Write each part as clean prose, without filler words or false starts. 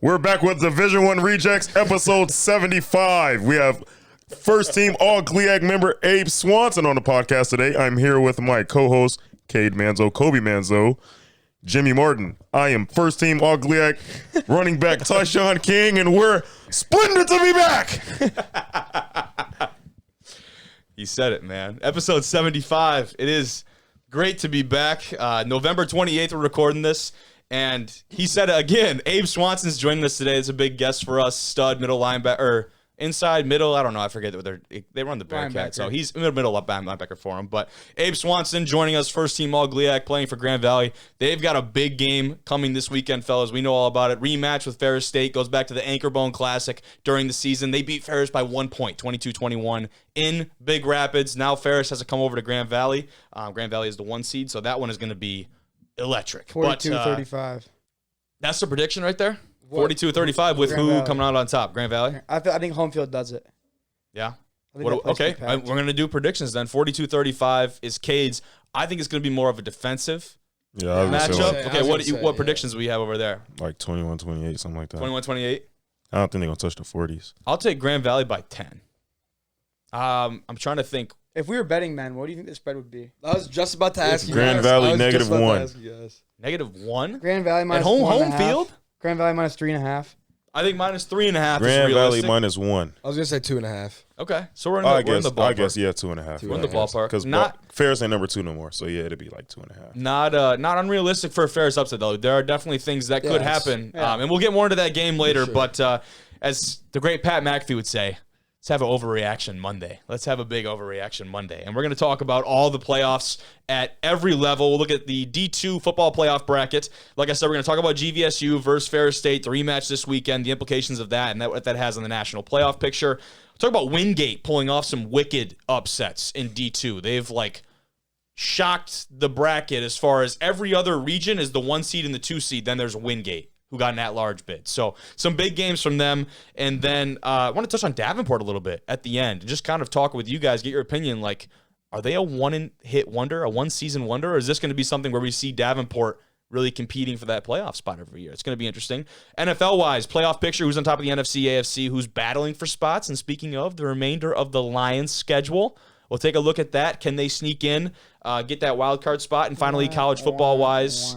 We're back with Division I Rejects, episode 75. We have first team all GLIAC member Abe Swanson on the podcast today. I'm here with my co-host, Cade Manzo, Kobe Manzo, Jimmy Martin. I am first team all GLIAC running back Tyshawn King, and we're splendid to be back. You said it, man. Episode 75. It is great to be back. November 28th, we're recording this. And he said it again. Abe Swanson's joining us today. It's a big guest for us. Stud, middle linebacker, or inside, middle. I don't know. I forget what they run the Bearcat. So he's middle linebacker for him. But Abe Swanson joining us, first team all GLIAC, playing for Grand Valley. They've got a big game coming this weekend, fellas. We know all about it. Rematch with Ferris State. Goes back to the Anchor Bone Classic during the season. They beat Ferris by 1 point, 22-21 in Big Rapids. Now Ferris has to come over to Grand Valley. Grand Valley is the 1 seed, so that one is going to be electric. 42-35. That's the prediction right there? 42-35 with Grand who Valley coming out on top? Grand Valley? I think home field does it. Yeah? Okay, we're going to do predictions then. 42-35 is Cade's. I think it's going to be more of a defensive matchup. Okay, what predictions do we have over there? Like 21-28, something like that. 21-28? I don't think they're going to touch the 40s. I'll take Grand Valley by 10. I'm trying to think. If we were betting men, what do you think the spread would be? I was just about to ask you. Grand Valley -1. -1? Grand Valley minus at home 1.5. field? Grand Valley minus 3.5. I think minus 3.5 Grand is Valley realistic. -1. I was going to say 2.5. Okay, so we're in the ballpark. I guess, yeah, 2.5. We're in the ballpark. Because Ferris ain't number 2 no more, so yeah, it'd be like 2.5. Not unrealistic for a Ferris upset, though. There are definitely things that could happen, and we'll get more into that game later. Sure. But as the great Pat McAfee would say, let's have an overreaction Monday. Let's have a big overreaction Monday. And we're going to talk about all the playoffs at every level. We'll look at the D2 football playoff bracket. Like I said, we're going to talk about GVSU versus Ferris State, the rematch this weekend, the implications of that, and what that has on the national playoff picture. We'll talk about Wingate pulling off some wicked upsets in D2. They've, shocked the bracket as far as every other region is the 1 seed and the 2 seed. Then there's Wingate, who got an at-large bid. So some big games from them. And then I want to touch on Davenport a little bit at the end. Just kind of talk with you guys, get your opinion. Are they a one-hit wonder, a one-season wonder, or is this going to be something where we see Davenport really competing for that playoff spot every year? It's going to be interesting. NFL-wise, playoff picture, who's on top of the NFC, AFC, who's battling for spots. And speaking of, the remainder of the Lions' schedule. We'll take a look at that. Can they sneak in, get that wild card spot? And finally, college football-wise,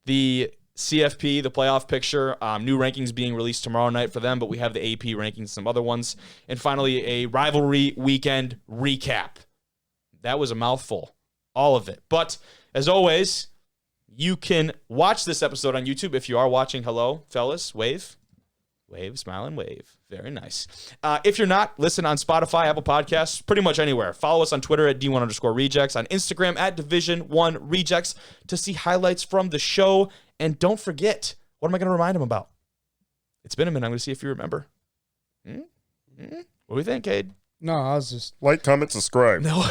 the CFP, the playoff picture, new rankings being released tomorrow night for them, but we have the AP rankings, some other ones. And finally, a rivalry weekend recap. That was a mouthful, all of it. But as always, you can watch this episode on YouTube if you are watching. Hello, fellas, wave. Wave, smile, and wave. Very nice. If you're not, listen on Spotify, Apple Podcasts, pretty much anywhere. Follow us on Twitter at D1_Rejects, on Instagram at Division I Rejects to see highlights from the show. And don't forget, what am I going to remind them about? It's been a minute. I'm going to see if you remember. What do you think, Cade? No, I was just... Like, comment, subscribe. No.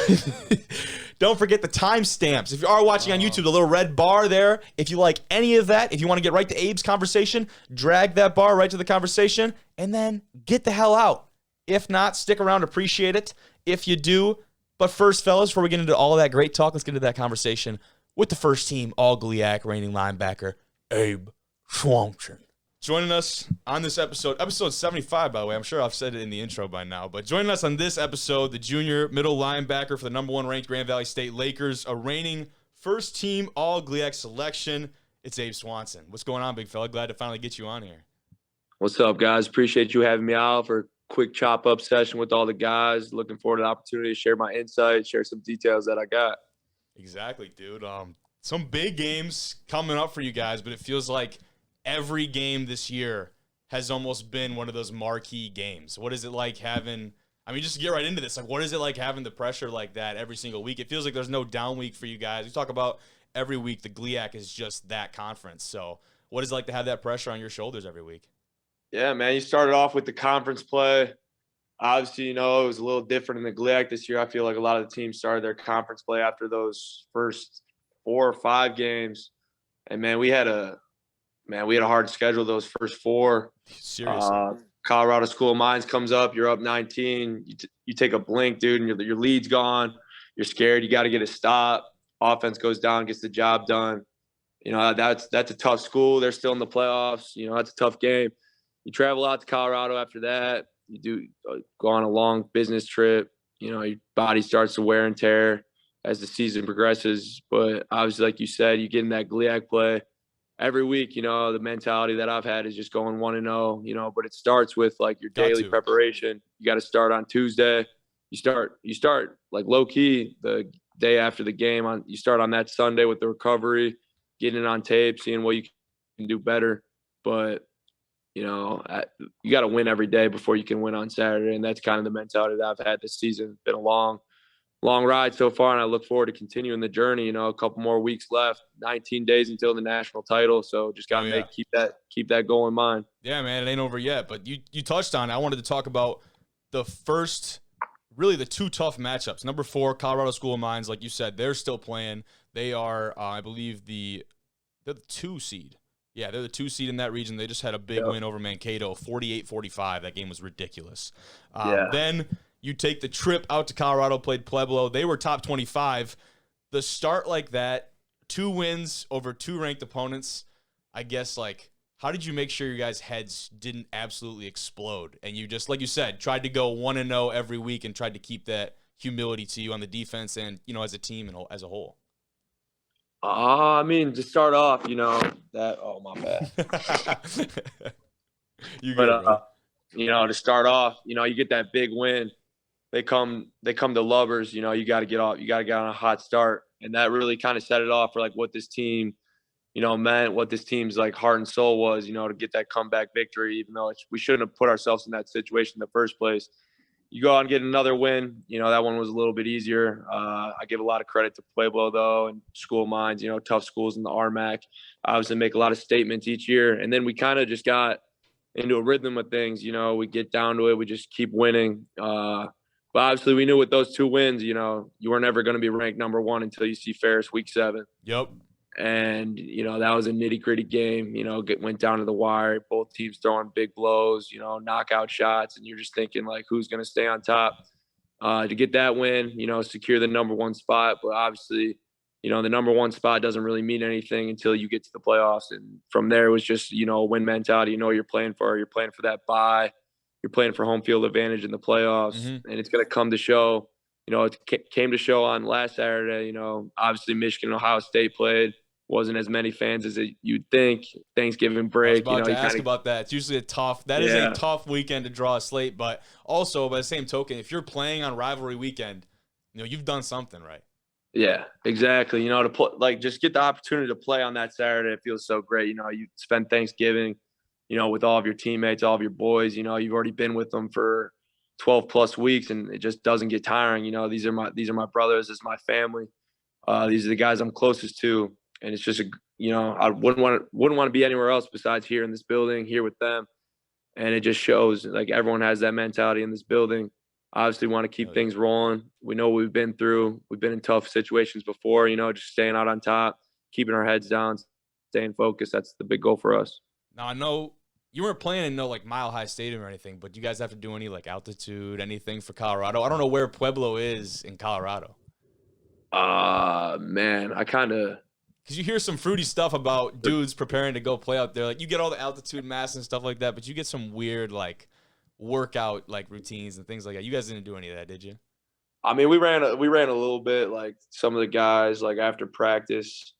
Don't forget the timestamps. If you are watching on YouTube, the little red bar there, if you like any of that, if you want to get right to Abe's conversation, drag that bar right to the conversation, and then get the hell out. If not, stick around, appreciate it if you do. But first, fellas, before we get into all of that great talk, let's get into that conversation with the first team all GLIAC reigning linebacker, Abe Swanson. Joining us on this episode 75, by the way. I'm sure I've said it in the intro by now. But joining us on this episode, the junior middle linebacker for the number 1 ranked Grand Valley State Lakers, a reigning first team all GLIAC selection. It's Abe Swanson. What's going on, big fella? Glad to finally get you on here. What's up, guys? Appreciate you having me out for a quick chop-up session with all the guys. Looking forward to the opportunity to share my insight, share some details that I got. Exactly, dude. Some big games coming up for you guys, but it feels like every game this year has almost been one of those marquee games. What is it like having, just to get right into this, what is it like having the pressure like that every single week? It feels like there's no down week for you guys. We talk about every week the GLIAC is just that conference. So what is it like to have that pressure on your shoulders every week? Yeah, man, you started off with the conference play. Obviously, it was a little different in the GLIAC this year. I feel like a lot of the teams started their conference play after those first 4 or 5 games. And, man, we had a hard schedule those first 4. Seriously. Colorado School of Mines comes up. You're up 19. You take a blink, dude, and your lead's gone. You're scared. You got to get a stop. Offense goes down, gets the job done. that's a tough school. They're still in the playoffs. That's a tough game. You travel out to Colorado after that. You do go on a long business trip. Your body starts to wear and tear as the season progresses. But obviously, like you said, you get in that GLIAC play every week. The mentality that I've had is just going 1-0. But it starts with like your daily preparation. You got to start on Tuesday. You start like low key the day after the game. You start on that Sunday with the recovery, getting it on tape, seeing what you can do better. But you got to win every day before you can win on Saturday. And that's kind of the mentality that I've had this season. It's been a long ride so far, and I look forward to continuing the journey. A couple more weeks left, 19 days until the national title. So just got to keep that goal in mind. Yeah, man, it ain't over yet. But you touched on it. I wanted to talk about the two tough matchups. Number 4, Colorado School of Mines, like you said, they're still playing. They are, I believe, they're the 2 seed. Yeah, they're the 2 seed in that region. They just had a big win over Mankato, 48-45. That game was ridiculous. Then you take the trip out to Colorado, played Pueblo. They were top 25. The start like that, 2 wins over 2 ranked opponents, I guess, like, how did you make sure your guys' heads didn't absolutely explode? And you just, like you said, tried to go 1-0 every week and tried to keep that humility to you on the defense and, as a team and as a whole. To start off, my bad. To start off, you get that big win. They come to Lovers, you got to get on a hot start. And that really kind of set it off for like what this team, meant, what this team's like heart and soul was, to get that comeback victory, even though we shouldn't have put ourselves in that situation in the first place. You go out and get another win. That one was a little bit easier. I give a lot of credit to Pueblo, though, and School of Mines, tough schools in the RMAC. Obviously make a lot of statements each year. And then we kind of just got into a rhythm of things. We get down to it. We just keep winning. But obviously we knew with those 2 wins, you were never going to be ranked number 1 until you see Ferris week 7. Yep. And, that was a nitty-gritty game, went down to the wire, both teams throwing big blows, knockout shots. And you're just thinking, like, who's going to stay on top to get that win, secure the number 1 spot. But obviously, the number 1 spot doesn't really mean anything until you get to the playoffs. And from there, it was just, a win mentality. You're playing for. You're playing for that bye. You're playing for home field advantage in the playoffs. Mm-hmm. And it's going to come to show. It came to show on last Saturday. Obviously, Michigan and Ohio State played. Wasn't as many fans as you'd think. Thanksgiving break. I was about to ask about that. It's usually a tough weekend to draw a slate. But also, by the same token, if you're playing on rivalry weekend, you've done something right. Yeah, exactly. To play, just get the opportunity to play on that Saturday. It feels so great. You spend Thanksgiving, with all of your teammates, all of your boys. You've already been with them for 12 plus weeks, and it just doesn't get tiring. These are my brothers. This is my family. These are the guys I'm closest to. And it's just I wouldn't want to be anywhere else besides here in this building, here with them. And it just shows like everyone has that mentality in this building. Obviously want to keep things rolling. We know what we've been through. We've been in tough situations before, just staying out on top, keeping our heads down, staying focused. That's the big goal for us. Now, I know you weren't playing in no like Mile High Stadium or anything, but do you guys have to do any like altitude, anything for Colorado? I don't know where Pueblo is in Colorado. Man, I kind of – because you hear some fruity stuff about dudes preparing to go play out there. Like, you get all the altitude masks and stuff like that, but you get some weird, like, workout, like, routines and things like that. You guys didn't do any of that, did you? We ran a little bit, like, some of the guys, like, after practice,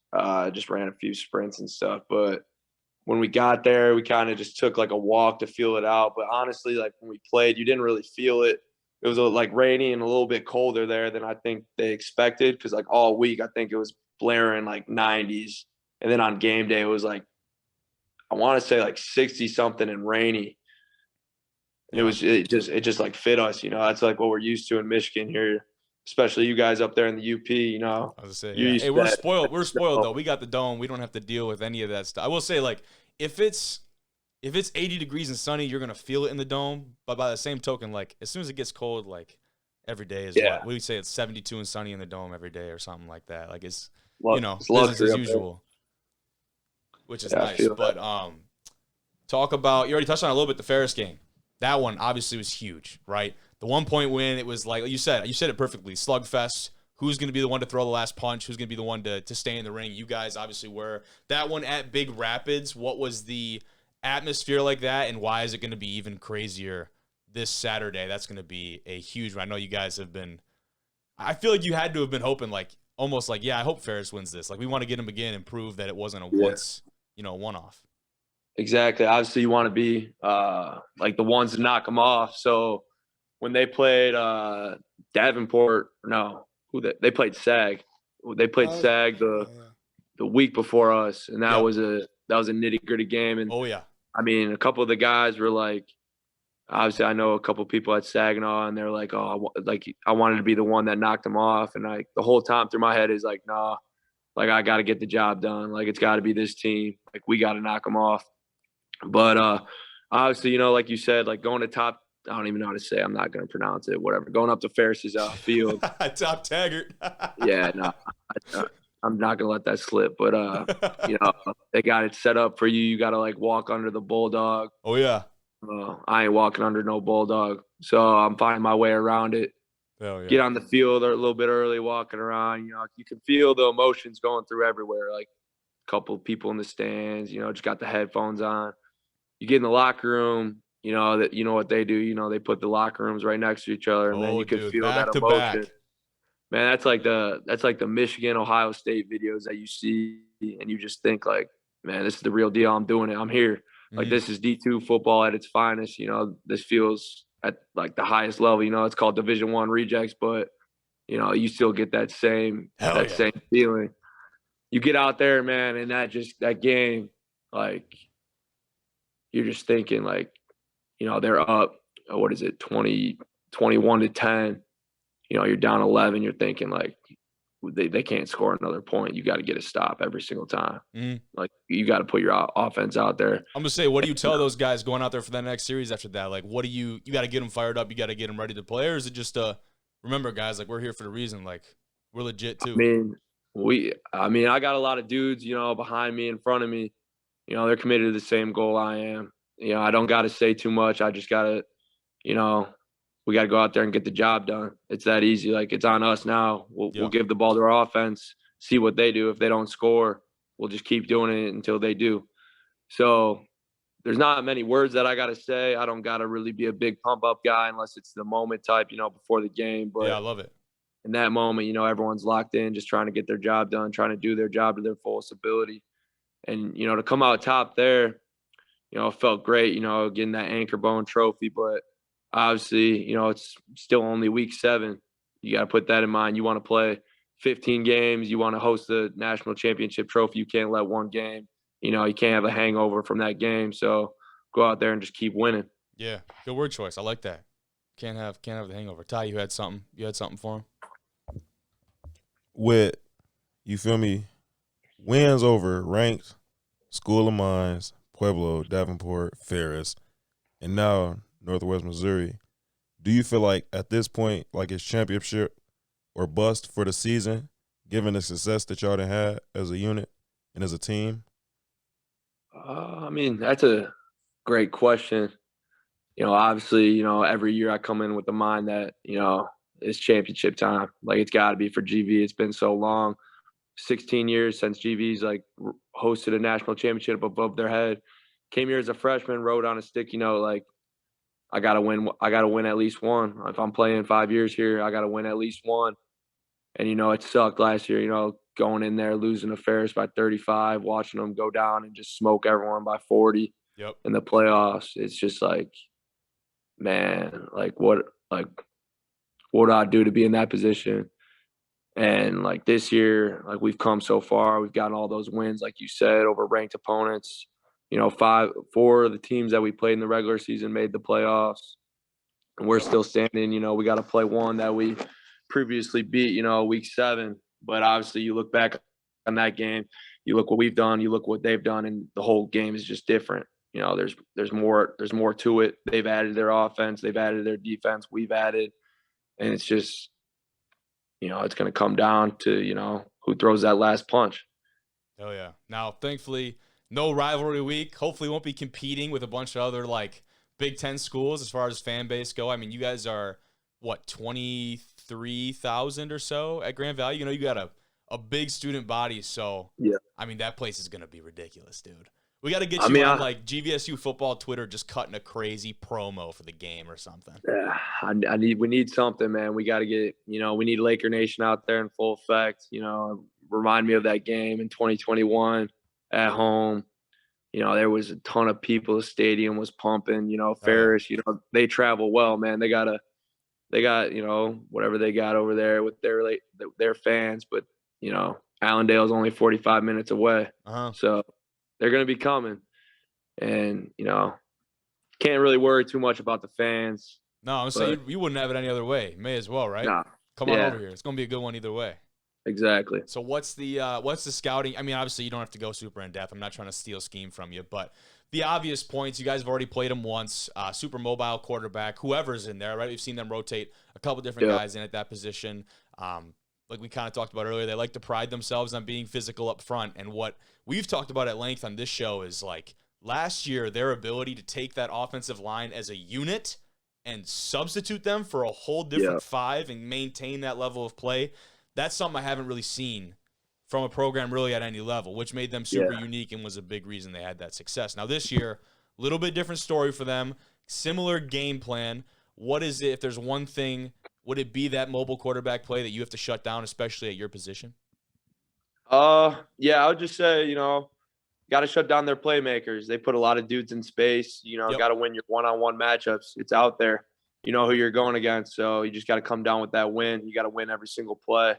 just ran a few sprints and stuff. But when we got there, we kind of just took, like, a walk to feel it out. But honestly, like, when we played, you didn't really feel it. It was, like, rainy and a little bit colder there than I think they expected because, like, all week I think it was blaring like 90s, and then on game day it was like I want to say like 60 something and rainy. And it just like fit us, that's like what we're used to in Michigan here, especially you guys up there in the UP. I was gonna say, hey, we're spoiled though. We got the dome. We don't have to deal with any of that stuff. I will say, like, if it's 80 degrees and sunny, you're gonna feel it in the dome. But by the same token, like, as soon as it gets cold, like, every day is what we say, it's 72 and sunny in the dome every day or something like that. Like, it's business as usual, which is nice. But talk about, you already touched on a little bit, the Ferris game. That one obviously was huge, right? The 1 point win, it was like you said it perfectly. Slugfest, who's going to be the one to throw the last punch, who's going to be the one to stay in the ring. You guys obviously were. That one at Big Rapids, what was the atmosphere like that, and why is it going to be even crazier this Saturday? That's going to be a huge one. I know you guys have been – I feel like you had to have been hoping, like, almost like, yeah, I hope Ferris wins this. Like, we want to get him again and prove that it wasn't a one-off. Exactly. Obviously, you want to be like the ones to knock them off. So when they played Davenport, they played SAG. They played SAG the week before us, and that was a nitty-gritty game. And I mean, a couple of the guys were like, obviously, I know a couple of people at Saginaw, and they're like, "Oh, I wanted to be the one that knocked them off." And the whole time through my head is like, "Nah, like I got to get the job done. Like it's got to be this team. Like we got to knock them off." But obviously, like you said, like going to top. I don't even know how to say. I'm not going to pronounce it. Whatever. Going up to Ferris's field. Top Taggart. Yeah, no, I'm not going to let that slip. But they got it set up for you. You got to like walk under the bulldog. Oh yeah. I ain't walking under no bulldog, so I'm finding my way around it. Hell yeah. Get on the field a little bit early, walking around. You can feel the emotions going through everywhere. Like a couple of people in the stands, just got the headphones on. You get in the locker room, that what they do. They put the locker rooms right next to each other, and then you can feel that emotion. Back. Man, that's like the Michigan, Ohio State videos that you see, and you just think like, man, this is the real deal. I'm doing it. I'm here. Like this is D2 football at its finest. This feels at like the highest level. It's called Division I rejects, but you still get that same same feeling. You get out there, man, and that game, like you're just thinking like, they're up. What is it, 21-10? You're down 11. You're thinking like, they can't score another point. You got to get a stop every single time. Like you got to put your offense out there. I'm gonna say, what do you tell those guys going out there for the next series after that? Like, what do you got to get them fired up? You got to get them ready to play, or is it just remember, guys, like we're here for the reason. Like we're legit too. I got a lot of dudes, behind me, in front of me. They're committed to the same goal I am. I don't got to say too much. I just got to, we got to go out there and get the job done. It's that easy. Like it's on us now. We'll give the ball to our offense, see what they do. If they don't score, we'll just keep doing it until they do. So there's not many words that I got to say. I don't got to really be a big pump up guy unless it's the moment type, before the game. But yeah, I love it. In that moment, everyone's locked in, just trying to get their job done, trying to do their job to their fullest ability. And, to come out top there, it felt great, getting that Anchor Bone trophy, but obviously, it's still only week 7. You got to put that in mind. You want to play 15 games. You want to host the national championship trophy. You can't let one game, you can't have a hangover from that game. So go out there and just keep winning. Yeah, good word choice. I like that. Can't have the hangover. Ty, you had something. You had something for him? With, you feel me, wins over ranked School of Mines, Pueblo, Davenport, Ferris, and now Northwest Missouri. Do you feel like at this point, like it's championship or bust for the season, given the success that y'all done had as a unit and as a team? That's a great question. Obviously, every year I come in with the mind that, it's championship time. Like it's got to be for GV. It's been so long, 16 years since GV's like hosted a national championship above their head. Came here as a freshman, wrote on a stick, like I got to win. I got to win at least one. If I'm playing 5 years here, I got to win at least one. And, it sucked last year, going in there, losing to Ferris by 35, watching them go down and just smoke everyone by 40 in the playoffs. It's just like, man, like what do I do to be in that position? And like this year, like we've come so far, we've gotten all those wins, like you said, over ranked opponents. 4 of the teams that we played in the regular season made the playoffs, and we're still standing. We got to play one that we previously beat, week 7. But obviously, you look back on that game, you look what we've done, you look what they've done, and the whole game is just different. There's more to it. They've added their offense, they've added their defense, we've added, and it's just, it's going to come down to who throws that last punch. Oh yeah. Now, thankfully, no rivalry week. Hopefully, won't be competing with a bunch of other like Big Ten schools as far as fan base go. I mean, you guys are what, 23,000 or so at Grand Valley. You know, you got a big student body, so Yeah. I mean that place is gonna be ridiculous, dude. We got to get on like GVSU football Twitter, just cutting a crazy promo for the game or something. Yeah, we need something, man. We got to get, we need Laker Nation out there in full effect. Remind me of that game in 2021 at home. There was a ton of people. The stadium was pumping. Ferris, they travel well, man. They got whatever they got over there with their fans, but Allendale's only 45 minutes away, so they're going to be coming, and can't really worry too much about the fans. No, I'm saying you wouldn't have it any other way. May as well, right? Nah, Come on over here. It's going to be a good one either way. Exactly. So what's the scouting? I mean, obviously you don't have to go super in depth. I'm not trying to steal scheme from you, but the obvious points, you guys have already played them once. Super mobile quarterback, whoever's in there, right? We've seen them rotate a couple different guys in at that position. Like we kind of talked about earlier, they like to pride themselves on being physical up front. And what we've talked about at length on this show is like last year, their ability to take that offensive line as a unit and substitute them for a whole different five and maintain that level of play. That's something I haven't really seen from a program really at any level, which made them super unique and was a big reason they had that success. Now this year, a little bit different story for them, similar game plan. What is it, if there's one thing, would it be that mobile quarterback play that you have to shut down, especially at your position? I would just say, got to shut down their playmakers. They put a lot of dudes in space. Got to win your one-on-one matchups. It's out there. You know who you're going against, so you just got to come down with that win. You got to win every single play.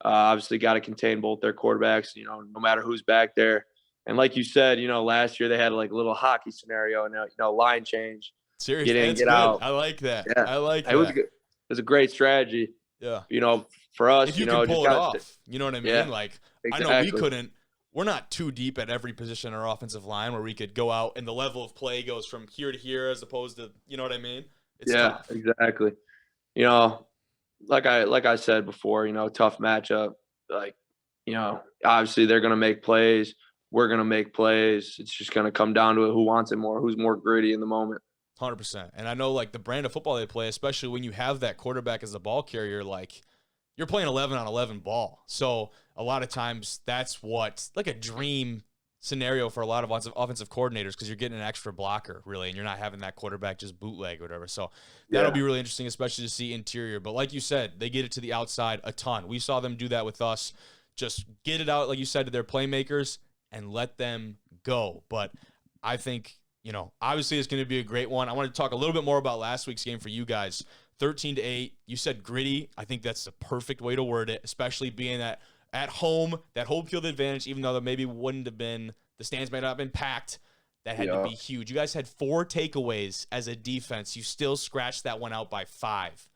Obviously, got to contain both their quarterbacks, no matter who's back there. And like you said, last year they had like a little hockey scenario and, line change. Seriously, get in, that's get good. out. I like that. Yeah. I like that. It was good. It was a great strategy. Yeah. For us, if you can pull it off, you know what I mean? Yeah, like, exactly. I know we couldn't. We're not too deep at every position in our offensive line where we could go out and the level of play goes from here to here as opposed to, you know what I mean? It's tough. Exactly. Like I said before, tough matchup. Like, obviously they're going to make plays. We're going to make plays. It's just going to come down to who wants it more, who's more gritty in the moment. 100%. And I know, like, the brand of football they play, especially when you have that quarterback as a ball carrier, like, you're playing 11-on-11 ball. So a lot of times that's like a dream scenario for a lot of offensive coordinators because you're getting an extra blocker, really, and you're not having that quarterback just bootleg or whatever. So that'll be really interesting, especially to see interior. But like you said, they get it to the outside a ton. We saw them do that with us. Just get it out, like you said, to their playmakers and let them go. But I think, obviously it's going to be a great one. I want to talk a little bit more about last week's game for you guys. 13-8. You said gritty. I think that's the perfect way to word it, especially being that at home, that home field advantage, even though there maybe wouldn't have been, the stands might not have been packed, that had to be huge. You guys had 4 takeaways as a defense. You still scratched that one out by 5.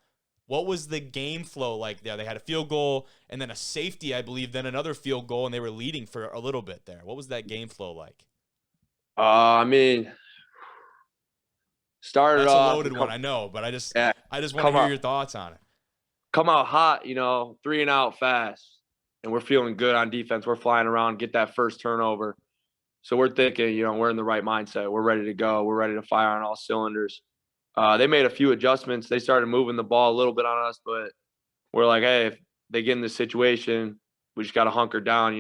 What was the game flow like there? They had a field goal and then a safety, I believe, then another field goal, and they were leading for a little bit there. What was that game flow like? Started That's off. a loaded one, I know, but I just want to hear your thoughts on it. Come out hot, 3 and out fast. And we're feeling good on defense. We're flying around, get that first turnover. So we're thinking, we're in the right mindset. We're ready to go. We're ready to fire on all cylinders. They made a few adjustments. They started moving the ball a little bit on us, but we're like, hey, if they get in this situation, we just got to hunker down.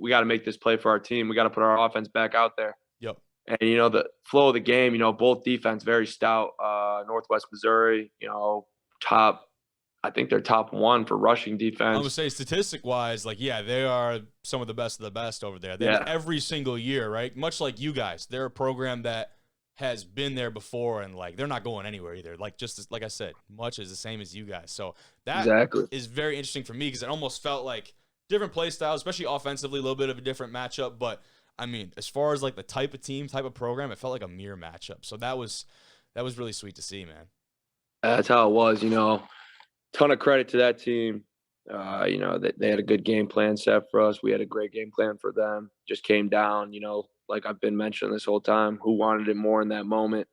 We got to make this play for our team. We got to put our offense back out there. Yep. And, the flow of the game, both defense very stout. Northwest Missouri, I think they're top 1 for rushing defense. I would say statistic-wise, they are some of the best over there. Every single year, right? Much like you guys, they're a program that has been there before, and they're not going anywhere either. Like I said, much is the same as you guys. So that is very interesting for me because it almost felt like different play styles, especially offensively, a little bit of a different matchup. But I mean, as far as the type of team, type of program, it felt like a mirror matchup. So that was really sweet to see, man. That's how it was, ton of credit to that team. They had a good game plan set for us. We had a great game plan for them. Just came down, like I've been mentioning this whole time, who wanted it more in that moment.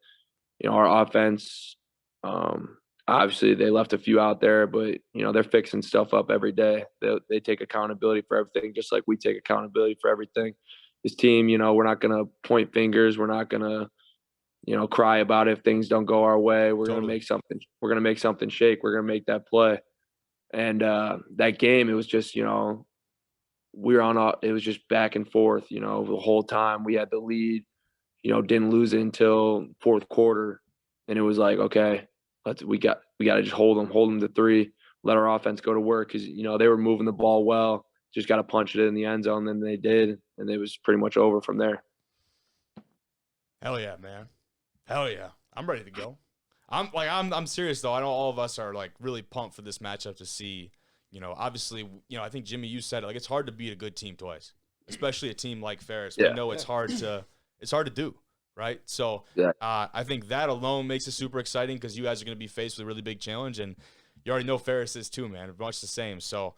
Our offense, obviously they left a few out there, but, they're fixing stuff up every day. They take accountability for everything, just like we take accountability for everything. This team, we're not going to point fingers. We're not going to, cry about it if things don't go our way. We're Totally. gonna make something. We're gonna make something shake. We're gonna make that play. And that game, it was just we were on. It was just back and forth. The whole time we had the lead. Didn't lose it until fourth quarter, and it was like, okay, we got to just hold them to 3, let our offense go to work because they were moving the ball well. Just got to punch it in the end zone, and they did, and it was pretty much over from there. Hell yeah, man. Hell yeah. I'm ready to go. I'm serious though. I know all of us are like really pumped for this matchup to see, obviously, I think Jimmy, you said it, like it's hard to beat a good team twice, especially a team like Ferris. Yeah. We know it's hard to do, right? So Yeah. I think that alone makes it super exciting because you guys are going to be faced with a really big challenge, and you already know Ferris is too, man. Much the same. So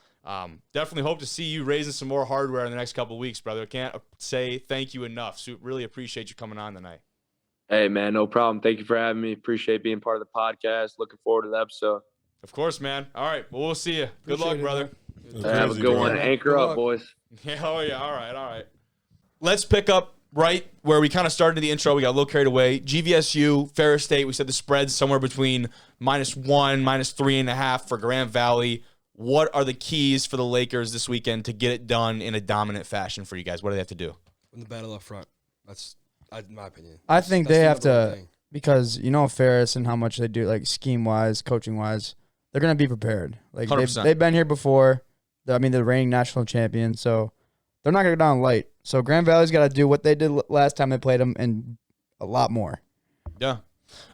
definitely hope to see you raising some more hardware in the next couple of weeks, brother. Can't say thank you enough. So really appreciate you coming on tonight. Hey, man, no problem. Thank you for having me. Appreciate being part of the podcast. Looking forward to the episode. Of course, man. All right. Well, we'll see you. Good luck, Appreciate it, brother. Have a good one. Anchor Good up, luck. boys. Yeah, oh, yeah. All right. Let's pick up right where we kind of started in the intro. We got a little carried away. GVSU, Ferris State, we said the spread's somewhere between -1, -3.5 for Grand Valley. What are the keys for the Lakers this weekend to get it done in a dominant fashion for you guys? What do they have to do? Win the battle up front. That's my opinion. I think That's they the have number one to, thing. because Ferris and how much they do, like scheme-wise, coaching-wise, they're going to be prepared. Like 100%. they've been here before. They're the reigning national champion, so they're not going to go down light. So Grand Valley's got to do what they did last time they played them and a lot more. Yeah,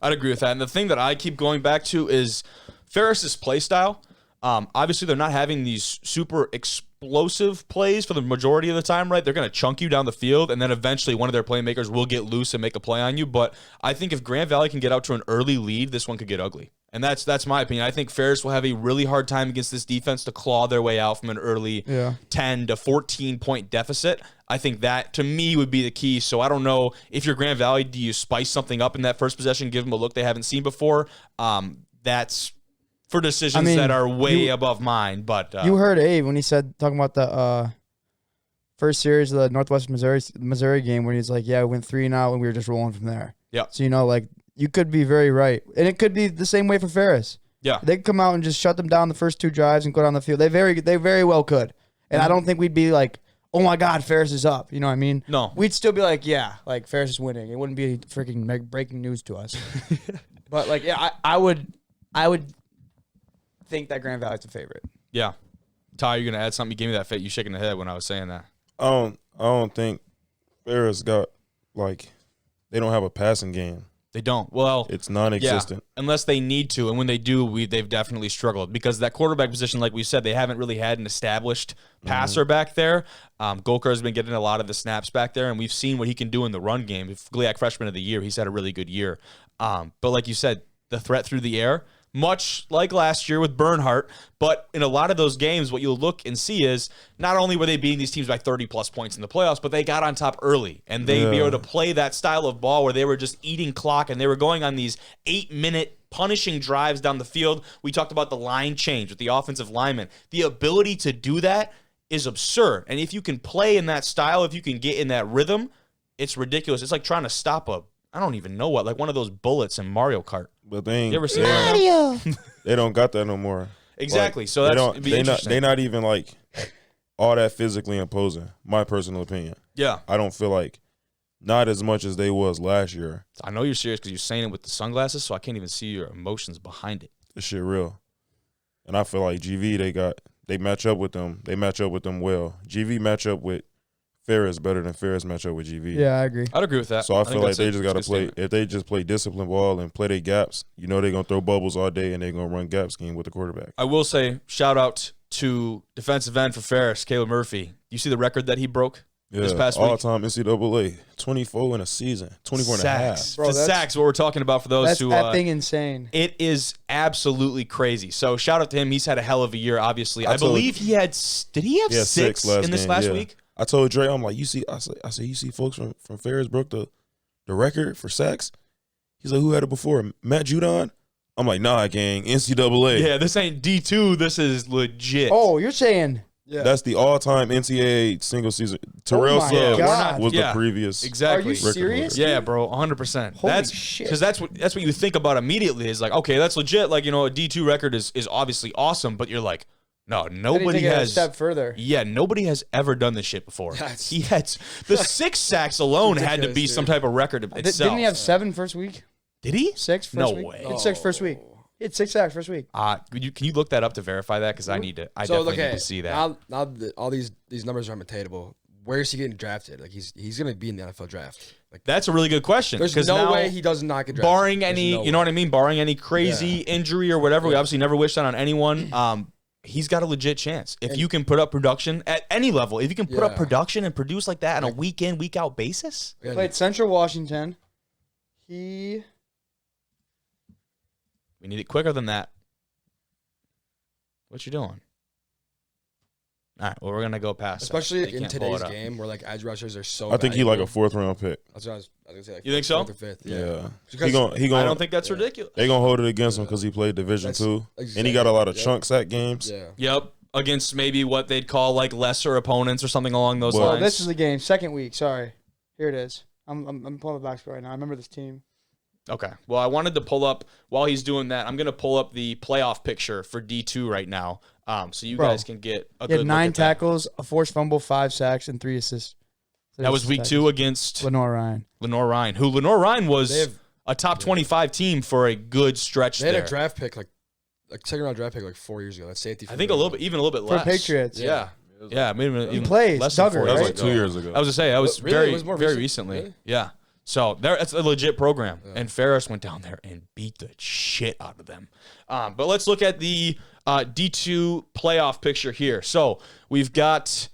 I'd agree with that. And the thing that I keep going back to is Ferris's play style. Obviously, they're not having these super explosive plays for the majority of the time, right? They're going to chunk you down the field, and then eventually one of their playmakers will get loose and make a play on you. But I think if Grand Valley can get out to an early lead, this one could get ugly. And that's my opinion. I think Ferris will have a really hard time against this defense to claw their way out from an early 10 to 14-point deficit. I think that, to me, would be the key. So I don't know if you're Grand Valley, do you spice something up in that first possession, give them a look they haven't seen before? That's for decisions that are way above mine. But you heard Abe when he said, talking about the first series of the Northwestern Missouri game, when he's like, yeah, we went 3-0 and we were just rolling from there. Yeah. So, you could be very right. And it could be the same way for Ferris. Yeah. They could come out and just shut them down the first 2 drives and go down the field. They very well could. And I don't think we'd be like, oh my God, Ferris is up. You know what I mean? No. We'd still be like, yeah, like Ferris is winning. It wouldn't be freaking breaking news to us. But I would think that Grand Valley's the favorite. Yeah. Ty, you're going to add something? You gave me that fit. You shaking the head when I was saying that. I don't think Ferris got they don't have a passing game. They don't. Well, It's non-existent. yeah, unless they need to, and when they do, they've definitely struggled because that quarterback position, like we said, they haven't really had an established passer back there. Golker has been getting a lot of the snaps back there, and we've seen what he can do in the run game. If GLIAC Freshman of the Year, he's had a really good year. But like you said, the threat through the air, much like last year with Bernhardt, but in a lot of those games, what you'll look and see is not only were they beating these teams by 30-plus points in the playoffs, but they got on top early, and they'd be able to play that style of ball where they were just eating clock, and they were going on these 8-minute punishing drives down the field. We talked about the line change with the offensive linemen. The ability to do that is absurd, and if you can play in that style, if you can get in that rhythm, it's ridiculous. It's like trying to stop I don't even know what, like one of those bullets in Mario Kart. But they ain't. You ever seen that? They don't got that no more. Exactly. So that's interesting. They not even all that physically imposing. My personal opinion. Yeah. I don't feel like not as much as they was last year. I know you're serious because you're saying it with the sunglasses, so I can't even see your emotions behind it. This shit real. And I feel like GV they match up with them. They match up with them well. GV match up with Ferris better than Ferris match up with GV. Yeah, I agree. I'd agree with that. So I feel think like that's they a just got to good play. statement. If they just play disciplined ball and play their gaps, they're going to throw bubbles all day and they're going to run gap scheme with the quarterback. I will say, shout out to defensive end for Ferris, Caleb Murphy. You see the record that he broke this past week? All-time NCAA, 24 in a season, 24 and a half. Sacks. Bro, that's- Sacks, what we're talking about for those That's who effing insane. it is absolutely crazy. So shout out to him. He's had a hell of a year, obviously. I believe he had – did he have Yeah, six in this game, last yeah. week? I told Dre, I'm like, I said, you see folks from Ferris broke the record for sacks? He's like, who had it before? Matt Judon? I'm like, nah, gang, NCAA. Yeah, this ain't D2. This is legit. Oh, you're saying Yeah. That's the all-time NCAA single season. Terrell my Suggs God. was Yeah. the previous. Exactly. Are you serious? Yeah, bro, 100%. Holy That's shit. because that's what you think about immediately is like, okay, that's legit. Like, a D2 record is obviously awesome, but you're like, no, nobody take it a has. step further. Yeah, nobody has ever done this shit before. That's- He had the 6 sacks alone had to be ridiculous, some dude. type of record itself. Didn't he have 7 first week? Did he? 6 first No week? way. He had 6 first week. He had 6 sacks first week. Can you look that up to verify that? Because I definitely need to see that. Now that all these numbers are unattainable, where is he getting drafted? Like he's gonna be in the NFL draft. Like That's a really good question. there's 'cause no now, way he does not get drafted. barring There's any, no you know way. what I mean? Barring any crazy injury or whatever, we obviously never wish that on anyone. He's got a legit chance. If you can put up production at any level, if you can put up Yeah. production and produce like that on a week in, week out basis. Yeah, Played Central Washington. He We need it quicker than that. What you doing? All right, well, we're going to go past that. especially They in can't pull today's it up. game where like edge rushers are so. I think he like a valuable. 4th-round pick. That's what I was gonna say. Like You think so? 4th or 5th. Yeah. Because- He gonna. I don't think that's ridiculous. they gonna hold it against him because he played Division That's II, and he got a lot of exactly- chunk sack games. Yeah. Yep, against maybe what they'd call like lesser opponents or something along those Well, lines. this is the game. Second week. Sorry. Here it is. I'm pulling the box score right now. I remember this team. Okay. Well, I wanted to pull up, while he's doing that, I'm going to pull up the playoff picture for D2 right now, so you Bro, guys can get a He good had look 9 at that. tackles, a forced fumble, 5 sacks, and 3 assists. That was week 2 against Lenore Ryan. Lenore Ryan, who Lenore Ryan They was have- a top 25 team for a good stretch They had there. a draft pick like 2nd-round draft pick like 4 years ago. That's safety. I think a little bit, even a little bit For less. Patriots. Yeah. Yeah, maybe even plays, less than Duggar, 4 That was years like ago. 2 years ago. I was to say, that was Really? very, It was more very recent? recently. Really? Yeah. So that's a legit program. And Ferris went down there and beat the shit out of them. But let's look at the D2 playoff picture here. So we've got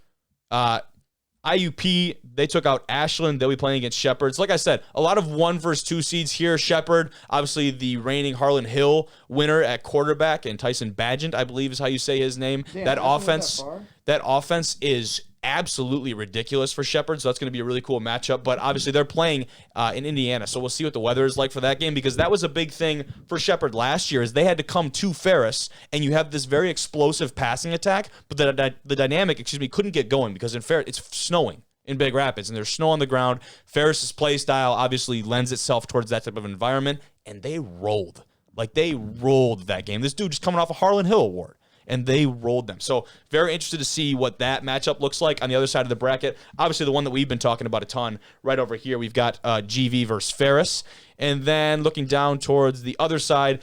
IUP. They took out Ashland. They'll be playing against Shepherd. Like I said, a lot of 1 versus 2 seeds here. Shepherd, obviously the reigning Harlan Hill winner at quarterback, and Tyson Badgent, I believe is how you say his name. Damn, that Ashland went offense, that far? that offense is absolutely ridiculous for Shepherd, so that's going to be a really cool matchup. But obviously they're playing in Indiana, so we'll see what the weather is like for that game, because that was a big thing for Shepherd last year, is they had to come to Ferris, and you have this very explosive passing attack, but the dynamic, couldn't get going because in Ferris it's snowing in Big Rapids, and there's snow on the ground. Ferris's play style obviously lends itself towards that type of environment, and they rolled. Like, they rolled that game. This dude just coming off a Harlan Hill award, and they rolled them. So very interested to see what that matchup looks like on the other side of the bracket. Obviously, the one that we've been talking about a ton right over here, we've got GV versus Ferris. And then looking down towards the other side,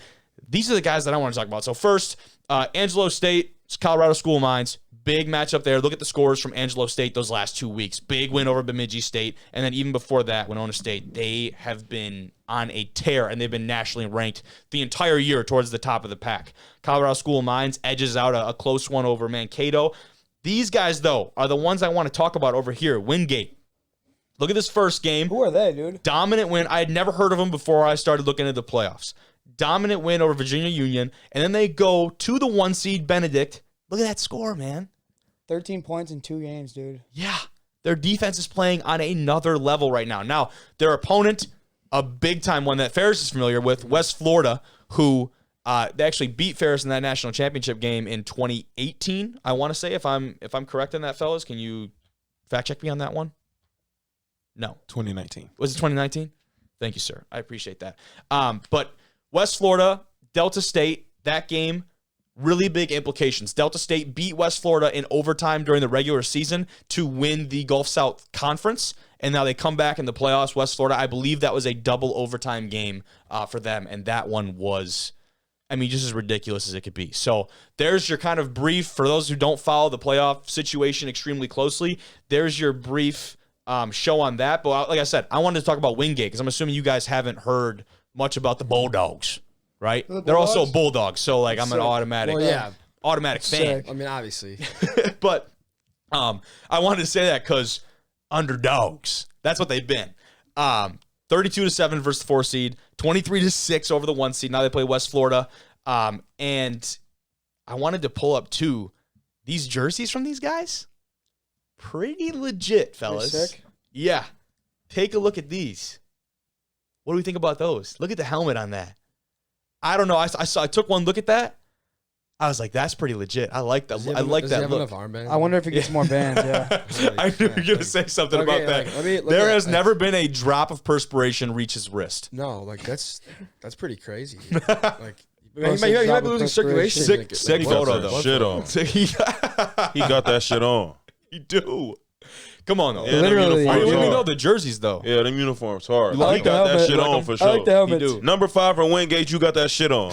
these are the guys that I want to talk about. So first, Angelo State, Colorado School of Mines. Big matchup there. Look at the scores from Angelo State those last 2 weeks. Big win over Bemidji State. And then even before that, Winona State, they have been on a tear, and they've been nationally ranked the entire year towards the top of the pack. Colorado School of Mines edges out a close one over Mankato. These guys, though, are the ones I want to talk about over here. Wingate. Look at this first game. Who are they, dude? Dominant win. I had never heard of them before I started looking at the playoffs. Dominant win over Virginia Union. And then they go to the 1 seed Benedict. Look at that score, man. 13 points in 2 games, dude. Yeah, their defense is playing on another level right now. Now, their opponent, a big-time one that Ferris is familiar with, West Florida, who they actually beat Ferris in that national championship game in 2018, I want to say, if I'm correct in that, fellas. Can you fact-check me on that one? No. 2019. Was it 2019? Thank you, sir. I appreciate that. But West Florida, Delta State, that game, really big implications. Delta State beat West Florida in overtime during the regular season to win the Gulf South Conference, and now they come back in the playoffs. West Florida, I believe that was a double overtime game for them, and that one was, just as ridiculous as it could be. So there's your kind of brief. For those who don't follow the playoff situation extremely closely, there's your brief show on that. But like I said, I wanted to talk about Wingate because I'm assuming you guys haven't heard much about the Bulldogs. Right? The They're also Bulldogs? Bulldogs, so like I'm an automatic, Well, yeah. automatic fan. Sick. I mean, obviously. But I wanted to say that because underdogs. That's what they've been. 32-7 versus the 4 seed, 23-6 over the 1 seed. Now they play West Florida. And I wanted to pull up too these jerseys from these guys. Pretty legit, fellas. Pretty sick. Yeah. Take a look at these. What do we think about those? Look at the helmet on that. I don't know. I took one look at that. I was like, that's pretty legit. I like that. I like Does he that have look. enough armbands? I wonder if he gets more bands. Yeah. I knew you were gonna say something about that. There has never been a drop of perspiration reach his wrist. No, like that's pretty crazy. Like he might be losing circulation. Sick photo though. Shit on. He got that shit on. You do. Come on though. Yeah, Literally. Let me hard. know the jerseys though. Yeah, them uniforms hard. You like He got the that helmet. shit You like on them? for I sure. like the helmets. do. Number 5 for Wingate, you got that shit on.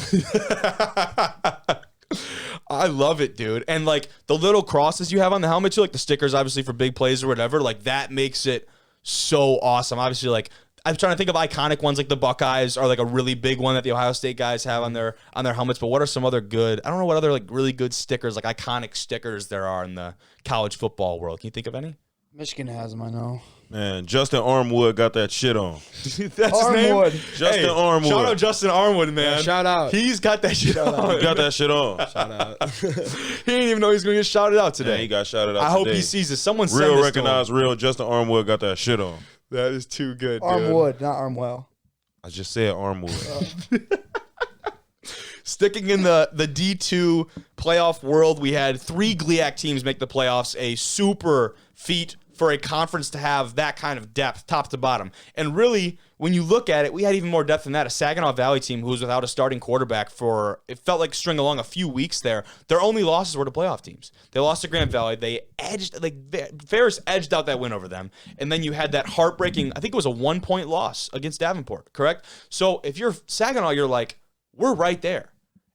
I love it, dude. And like the little crosses you have on the helmet too, like the stickers obviously for big plays or whatever, like that makes it so awesome. Obviously, like I'm trying to think of iconic ones like the Buckeyes are like a really big one that the Ohio State guys have on their helmets, but what are some other good, I don't know what other like really good stickers, like iconic stickers there are in the college football world. Can you think of any? Michigan has them, I know. Man, Justin Armwood got that shit on. That's his name? Armwood. Justin Armwood. Shout out Justin Armwood, man. Yeah, shout out. He's got that shit on. He got that shit on. Shout out. He didn't even know he was going to get shouted out Yeah, today. he got shouted out I hope today. he sees this. Someone send Real this recognized, real Justin Armwood got that shit on. to him. That is too good, dude. Armwood, not Armwell. I just said Armwood. Sticking in the D2 playoff world, we had 3 GLIAC teams make the playoffs, a super feat for a conference to have that kind of depth, top to bottom. And really, when you look at it, we had even more depth than that. A Saginaw Valley team who was without a starting quarterback for, it felt like string along a few weeks there. Their only losses were to playoff teams. They lost to Grand Valley. They edged, like Ferris edged out that win over them. And then you had that heartbreaking, I think it was a 1-point loss against Davenport, correct? So if you're Saginaw, you're like, we're right there.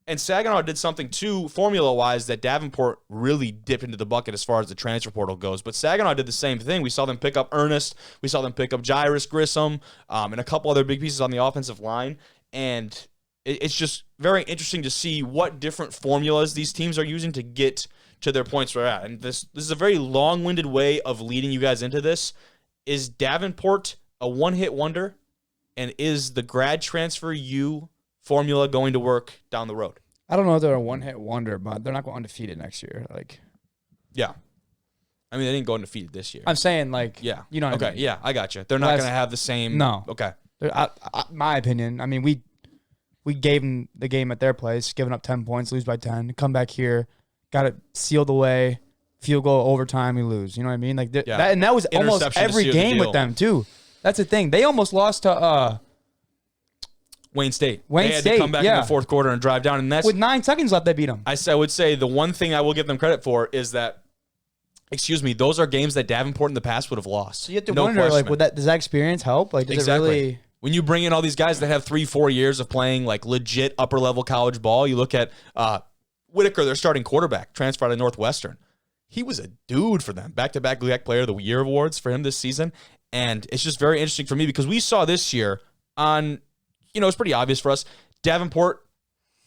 And Saginaw did something too, formula-wise, that Davenport really dipped into the bucket as far as the transfer portal goes. But Saginaw did the same thing. We saw them pick up Ernest. We saw them pick up Jairus Grissom and a couple other big pieces on the offensive line. And it's just very interesting to see what different formulas these teams are using to get to their points where they're at. And this is a very long-winded way of leading you guys into this. Is Davenport a one-hit wonder? And is the grad transfer formula going to work down the road? I don't know if they're a one-hit wonder, but they're not going undefeated next year. Like, yeah. I mean, they didn't go undefeated this year. I'm saying, like, Yeah. you know what I mean? Yeah, I got you. They're not going to have the same. No. Okay. My opinion, I mean, we gave them the game at their place, giving up 10 points, lose by 10, come back here, got it sealed away, field goal, overtime, we lose. You know what I mean? Like Yeah. that was almost Interception to every seal the game deal. with them too. That's the thing. They almost lost to Wayne State. Wayne they had State, to come back in yeah. the fourth quarter and drive down, and that's with 9 seconds left. They beat them. I would say the one thing I will give them credit for is that, those are games that Davenport in the past would have lost. So you have to No wonder, question. like, does that experience help? Like, does Exactly. it really? When you bring in all these guys that have 3-4 years of playing like legit upper level college ball, you look at Whitaker, their starting quarterback, transferred out of Northwestern. He was a dude for them. Back-to-back GLIAC Player of the Year awards for him this season. And it's just very interesting for me because we saw this year on, it's pretty obvious for us. Davenport,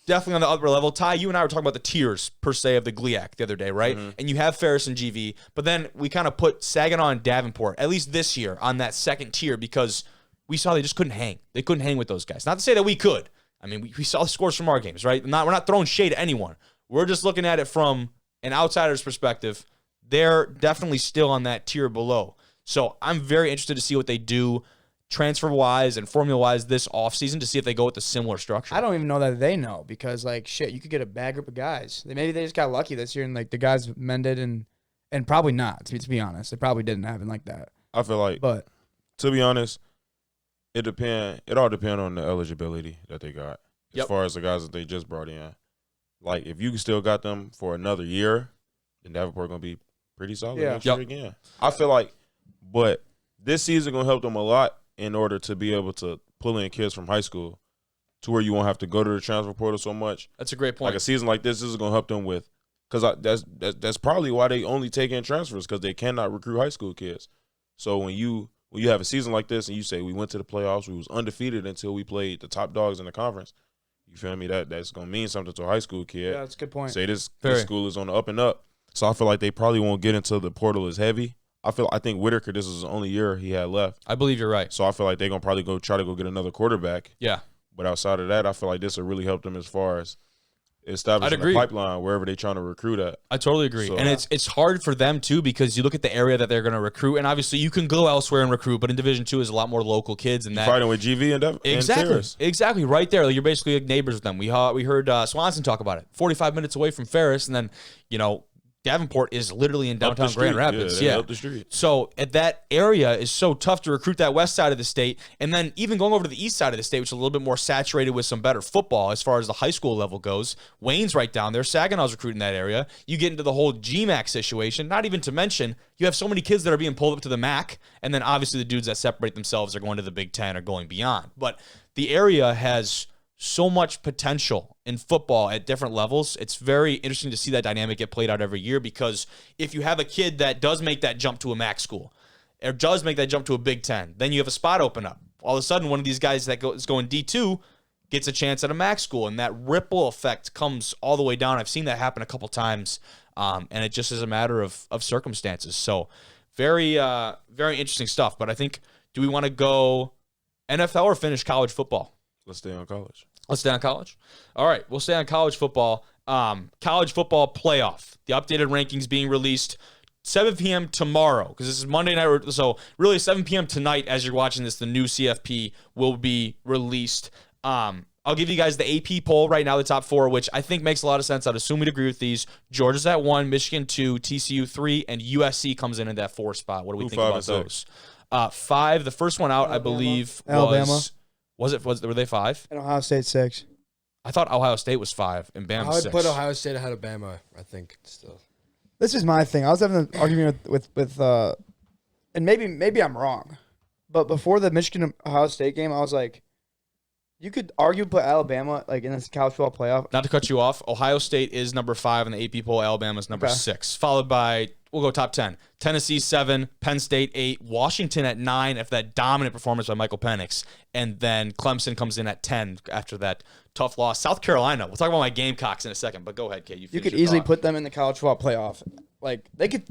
definitely on the upper level. Ty, you and I were talking about the tiers, per se, of the GLIAC the other day, right? Mm-hmm. And you have Ferris and GV, but then we kind of put Saginaw and Davenport, at least this year, on that second tier because we saw they just couldn't hang. They couldn't hang with those guys. Not to say that we could. I mean, we saw the scores from our games, right? We're not throwing shade at anyone. We're just looking at it from an outsider's perspective. They're definitely still on that tier below. So I'm very interested to see what they do transfer-wise and formula-wise this offseason to see if they go with a similar structure. I don't even know that they know because, like, shit, you could get a bad group of guys. Maybe they just got lucky this year and, like, the guys mended and probably not, to be honest. It probably didn't happen like that. I feel like, But to be honest, it all depends on the eligibility that they got as far as the guys that they just brought in. Like, if you still got them for another year, then Davenport going to be pretty solid next year again. I feel like, but this season going to help them a lot in order to be able to pull in kids from high school to where you won't have to go to the transfer portal so much. That's a great point. Like a season like this is going to help them with, because that's probably why they only take in transfers, because they cannot recruit high school kids. So when you have a season like this and you say we went to the playoffs, we was undefeated until we played the top dogs in the conference, you feel me? That's going to mean something to a high school kid. yeah, that's a good point. Say this school is on the up and up. So I feel like they probably won't get into the portal as heavy. I think Whitaker, this is the only year he had left. I believe you're right. So I feel like they're going to probably try to go get another quarterback. Yeah. But outside of that, I feel like this will really help them as far as establishing a pipeline wherever they're trying to recruit at. I totally agree. So, and it's hard for them, too, because you look at the area that they're going to recruit, and obviously you can go elsewhere and recruit, but in Division II is a lot more local kids. And that fighting with GV and Exactly. Right there. You're basically like neighbors with them. We heard Swanson talk about it. 45 minutes away from Ferris, and then, Davenport is literally in downtown Grand Rapids. Yeah, up the street. So at that area is so tough to recruit that west side of the state. And then even going over to the east side of the state, which is a little bit more saturated with some better football as far as the high school level goes. Wayne's right down there. Saginaw's recruiting that area. You get into the whole GMAC situation, not even to mention you have so many kids that are being pulled up to the MAC. And then obviously the dudes that separate themselves are going to the Big Ten or going beyond. But the area has so much potential in football at different levels. It's very interesting to see that dynamic get played out every year, because if you have a kid that does make that jump to a MAC school or does make that jump to a Big Ten, then you have a spot open up. All of a sudden, one of these guys that is going D2 gets a chance at a MAC school, and that ripple effect comes all the way down. I've seen that happen a couple times, and it just is a matter of circumstances. So very, very interesting stuff. But I think, do we want to go NFL or finish college football? Let's stay on college. Let's stay on college. All right, we'll stay on college football. College football playoff. The updated rankings being released 7 p.m. tomorrow, because this is Monday night. So really 7 p.m. tonight as you're watching this, the new CFP will be released. I'll give you guys the AP poll right now, the top 4, which I think makes a lot of sense. I'd assume we'd agree with these. Georgia's at 1, Michigan 2, TCU 3, and USC comes in at that 4 spot. What do we think about those? 5, the first one out, Alabama. I believe, was... Were they 5? And Ohio State 6. I thought Ohio State was 5 and Bama 6. I would put Ohio State ahead of Bama, I think, still. This is my thing. I was having an argument with and maybe I'm wrong, but before the Michigan Ohio State game, I was like, you could argue put Alabama like in this college football playoff. Not to cut you off, Ohio State is number 5 in the AP poll. Alabama's number 6, followed by, we'll go top 10. Tennessee 7, Penn State 8, Washington at 9 after that dominant performance by Michael Penix, and then Clemson comes in at 10 after that tough loss. South Carolina. We'll talk about my Gamecocks in a second, but go ahead, Kate. You could easily put them in the college football playoff. Like they could.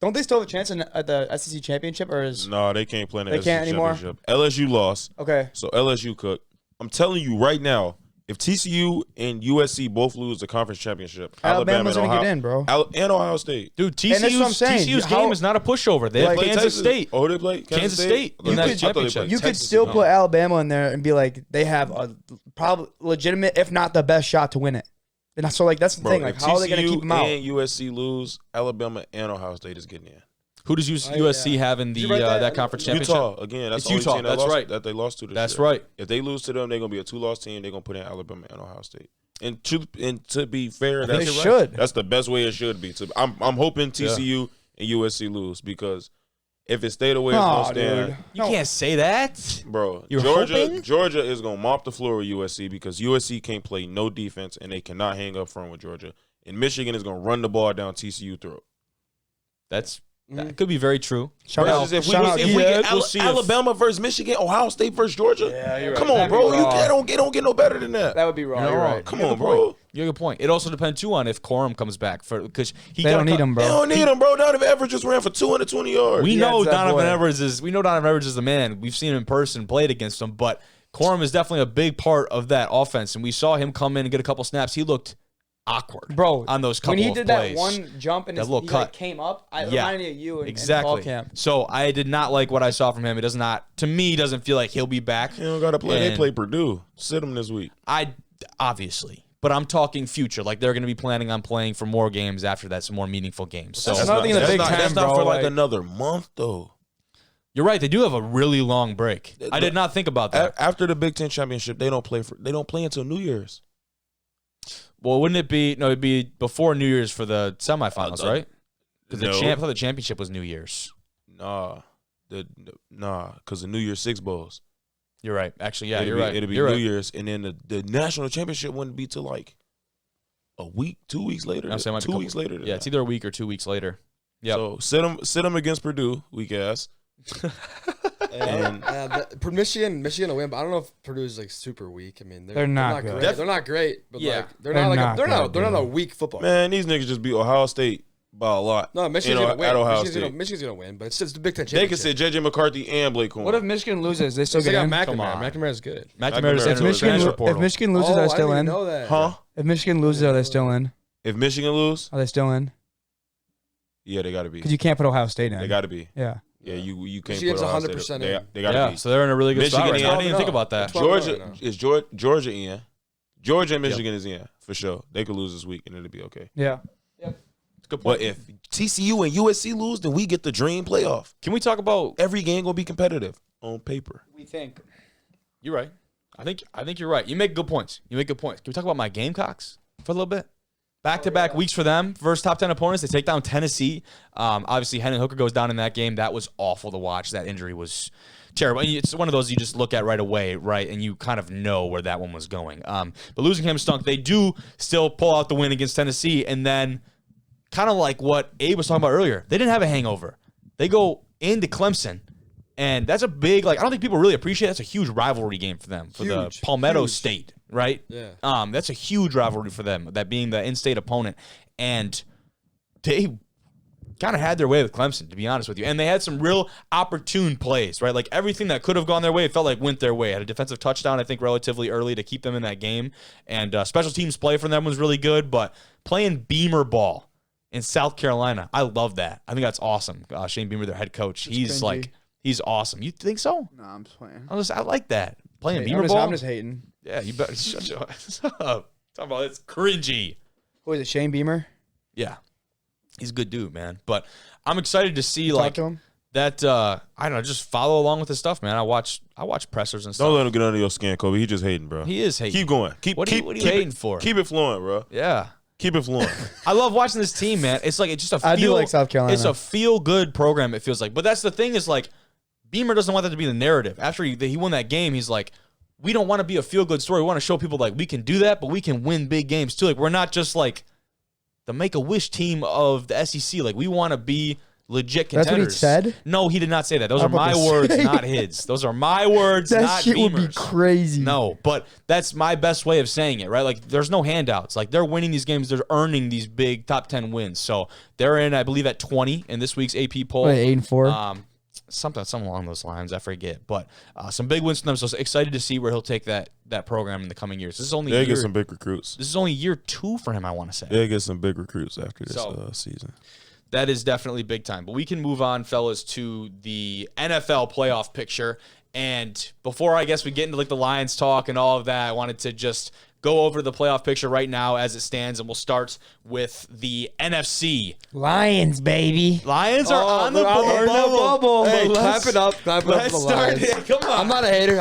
Don't they still have a chance at the SEC championship, or is no? They can't play in the SEC anymore. Championship. LSU lost. Okay. So LSU cooked. I'm telling you right now, if TCU and USC both lose the conference championship, Alabama's gonna get in, bro. And Ohio State. Dude, TCU's game is not a pushover. They play Kansas State. Oh, they play Kansas State in that championship. You could still put Alabama in there and be like, they have a probably legitimate, if not the best shot to win it. And so, like, that's the thing. Like, how are they going to keep them out? And USC lose, Alabama and Ohio State is getting in. Who does USC have in the that conference championship? Utah again. That's Utah. Team That's right. That they lost to this That's year. right. If they lose to them, they're gonna be a 2-loss team. They're gonna put in Alabama and Ohio State. And to be fair, they should. That's the best way it should be. I'm hoping TCU and USC lose, because if it stayed away, you can't say that, bro. You're hoping? Georgia is gonna mop the floor with USC, because USC can't play no defense and they cannot hang up front with Georgia. And Michigan is gonna run the ball down TCU throat. That could be very true. Alabama versus Michigan, Ohio State versus Georgia. Yeah, you're right. Come on, bro. You don't get no better than that. That would be wrong. You're right. Come on, bro. You have a good point. It also depends too on if Corum comes back, because they don't need him, bro. They don't need him, bro. Donovan Everett just ran for 220 yards. We know Donovan Everett is the man. We've seen him in person, played against him, but Corum is definitely a big part of that offense. And we saw him come in and get a couple snaps. He looked awkward, bro, on those couple when he of did plays. That one jump and he like came up. It reminded me of you in fall camp. So I did not like what I saw from him. It doesn't feel like he'll be back. He don't got to play. They play Purdue. Sit him this week. Obviously. But I'm talking future. Like, they're going to be planning on playing for more games after that, some more meaningful games. So that's not for like another month, though. You're right. They do have a really long break. I did not think about that. After the Big Ten championship, they don't play until New Year's. Well, wouldn't it be? No, it'd be before New Year's for the semifinals, right? Because I thought the championship was New Year's. Nah, because the New Year's 6 bowls. You're right. Actually, yeah, you're right. It'll be New Year's, and then the national championship wouldn't be till like a week, 2 weeks later. 2 weeks later. Yeah, it's either a week or 2 weeks later. Yeah. So sit them against Purdue, weak ass. Michigan will win, but I don't know if Purdue is like super weak. I mean, they're not great. They're not great, but yeah, they're not a weak football. Man, these niggas just beat Ohio State by a lot. No, Michigan's You know, gonna win. at Ohio State. Michigan's gonna win, but it's the Big Ten They championship. could say J.J. McCarthy and Blake Corum. What if Michigan loses? They still They get got in. Come on. McNamara. McNamara's good. McNamara's If in the transfer portal. If Michigan loses, Oh, are I they still didn't in? know that. Huh? If Michigan loses, are they still in? If Michigan lose, Are they still in? yeah, they got to be. Because you can't put Ohio State in. They got to be. Yeah. Yeah, you can't Michigan's put Ohio 100% State. in. They got to Yeah, be. so they're in a really good Michigan spot right in. now. I didn't even think about that. That's why- Georgia in. Georgia and Michigan is in for sure. They could lose this week and it'll be okay. Yeah. Good point. But if TCU and USC lose, then we get the dream playoff. Can we talk about? Every game gonna be competitive on paper. We think. You're right. I think you're right. You make good points. Can we talk about my Gamecocks for a little bit? Back-to-back weeks for them versus top 10 opponents. They take down Tennessee. Obviously, Hendon Hooker goes down in that game. That was awful to watch. That injury was terrible. And it's one of those you just look at right away, right? And you kind of know where that one was going. But losing him stunk. They do still pull out the win against Tennessee. And then kind of like what Abe was talking about earlier, they didn't have a hangover. They go into Clemson. And that's a big, I don't think people really appreciate it. That's a huge rivalry game for them, for the Palmetto State, right? Yeah. That's a huge rivalry for them, that being the in-state opponent. And they kind of had their way with Clemson, to be honest with you. And they had some real opportune plays, right? Like everything that could have gone their way, it felt like went their way. Had a defensive touchdown, I think, relatively early to keep them in that game. And special teams play for them was really good. But playing Beamer ball in South Carolina, I love that. I think that's awesome. Shane Beamer, their head coach, he's awesome. You think so? No, I'm just playing. I like that. Playing Hey, Beamer ball. I'm just hating. Yeah, you better shut your ass up. Talking about it's cringy. Who is it? Shane Beamer? Yeah. He's a good dude, man. But I'm excited to see Talk to him. that I don't know, just follow along with his stuff, man. I watch pressers and stuff. Don't let him get under your skin, Kobe. He just hating, bro. He is hating. Keep going. What are you hating for? Keep it flowing, bro. Yeah. Keep it flowing. I love watching this team, man. It's just a feel. I do like South Carolina. It's a feel good program, it feels like. But that's the thing is Beamer doesn't want that to be the narrative. After he won that game, he's like, we don't want to be a feel good story. We want to show people we can do that, but we can win big games too. We're not just the Make-A-Wish team of the SEC. We want to be legit contenders. That's what he said? No, he did not say that. Those are I'm about my to words, say. not his. Those are my words, That not shit Beamer's. would be crazy. No, but that's my best way of saying it, right? There's no handouts. They're winning these games. They're earning these big top 10 wins. So they're in, I believe, at 20 in this week's AP poll. What, 8-4? Something along those lines. I forget. But some big wins for them. So excited to see where he'll take that program in the coming years. This is only They'll get some big recruits. This is only year 2 for him, I want to say. They'll get some big recruits after this season. That is definitely big time. But we can move on, fellas, to the NFL playoff picture. And before I guess we get into the Lions talk and all of that, I wanted to just go over the playoff picture right now as it stands, and we'll start with the NFC. Lions, baby. Lions are on the They're in the bubble. Hey, But clap it up for the Let's start. Lions. Yeah, come on. I'm not a hater.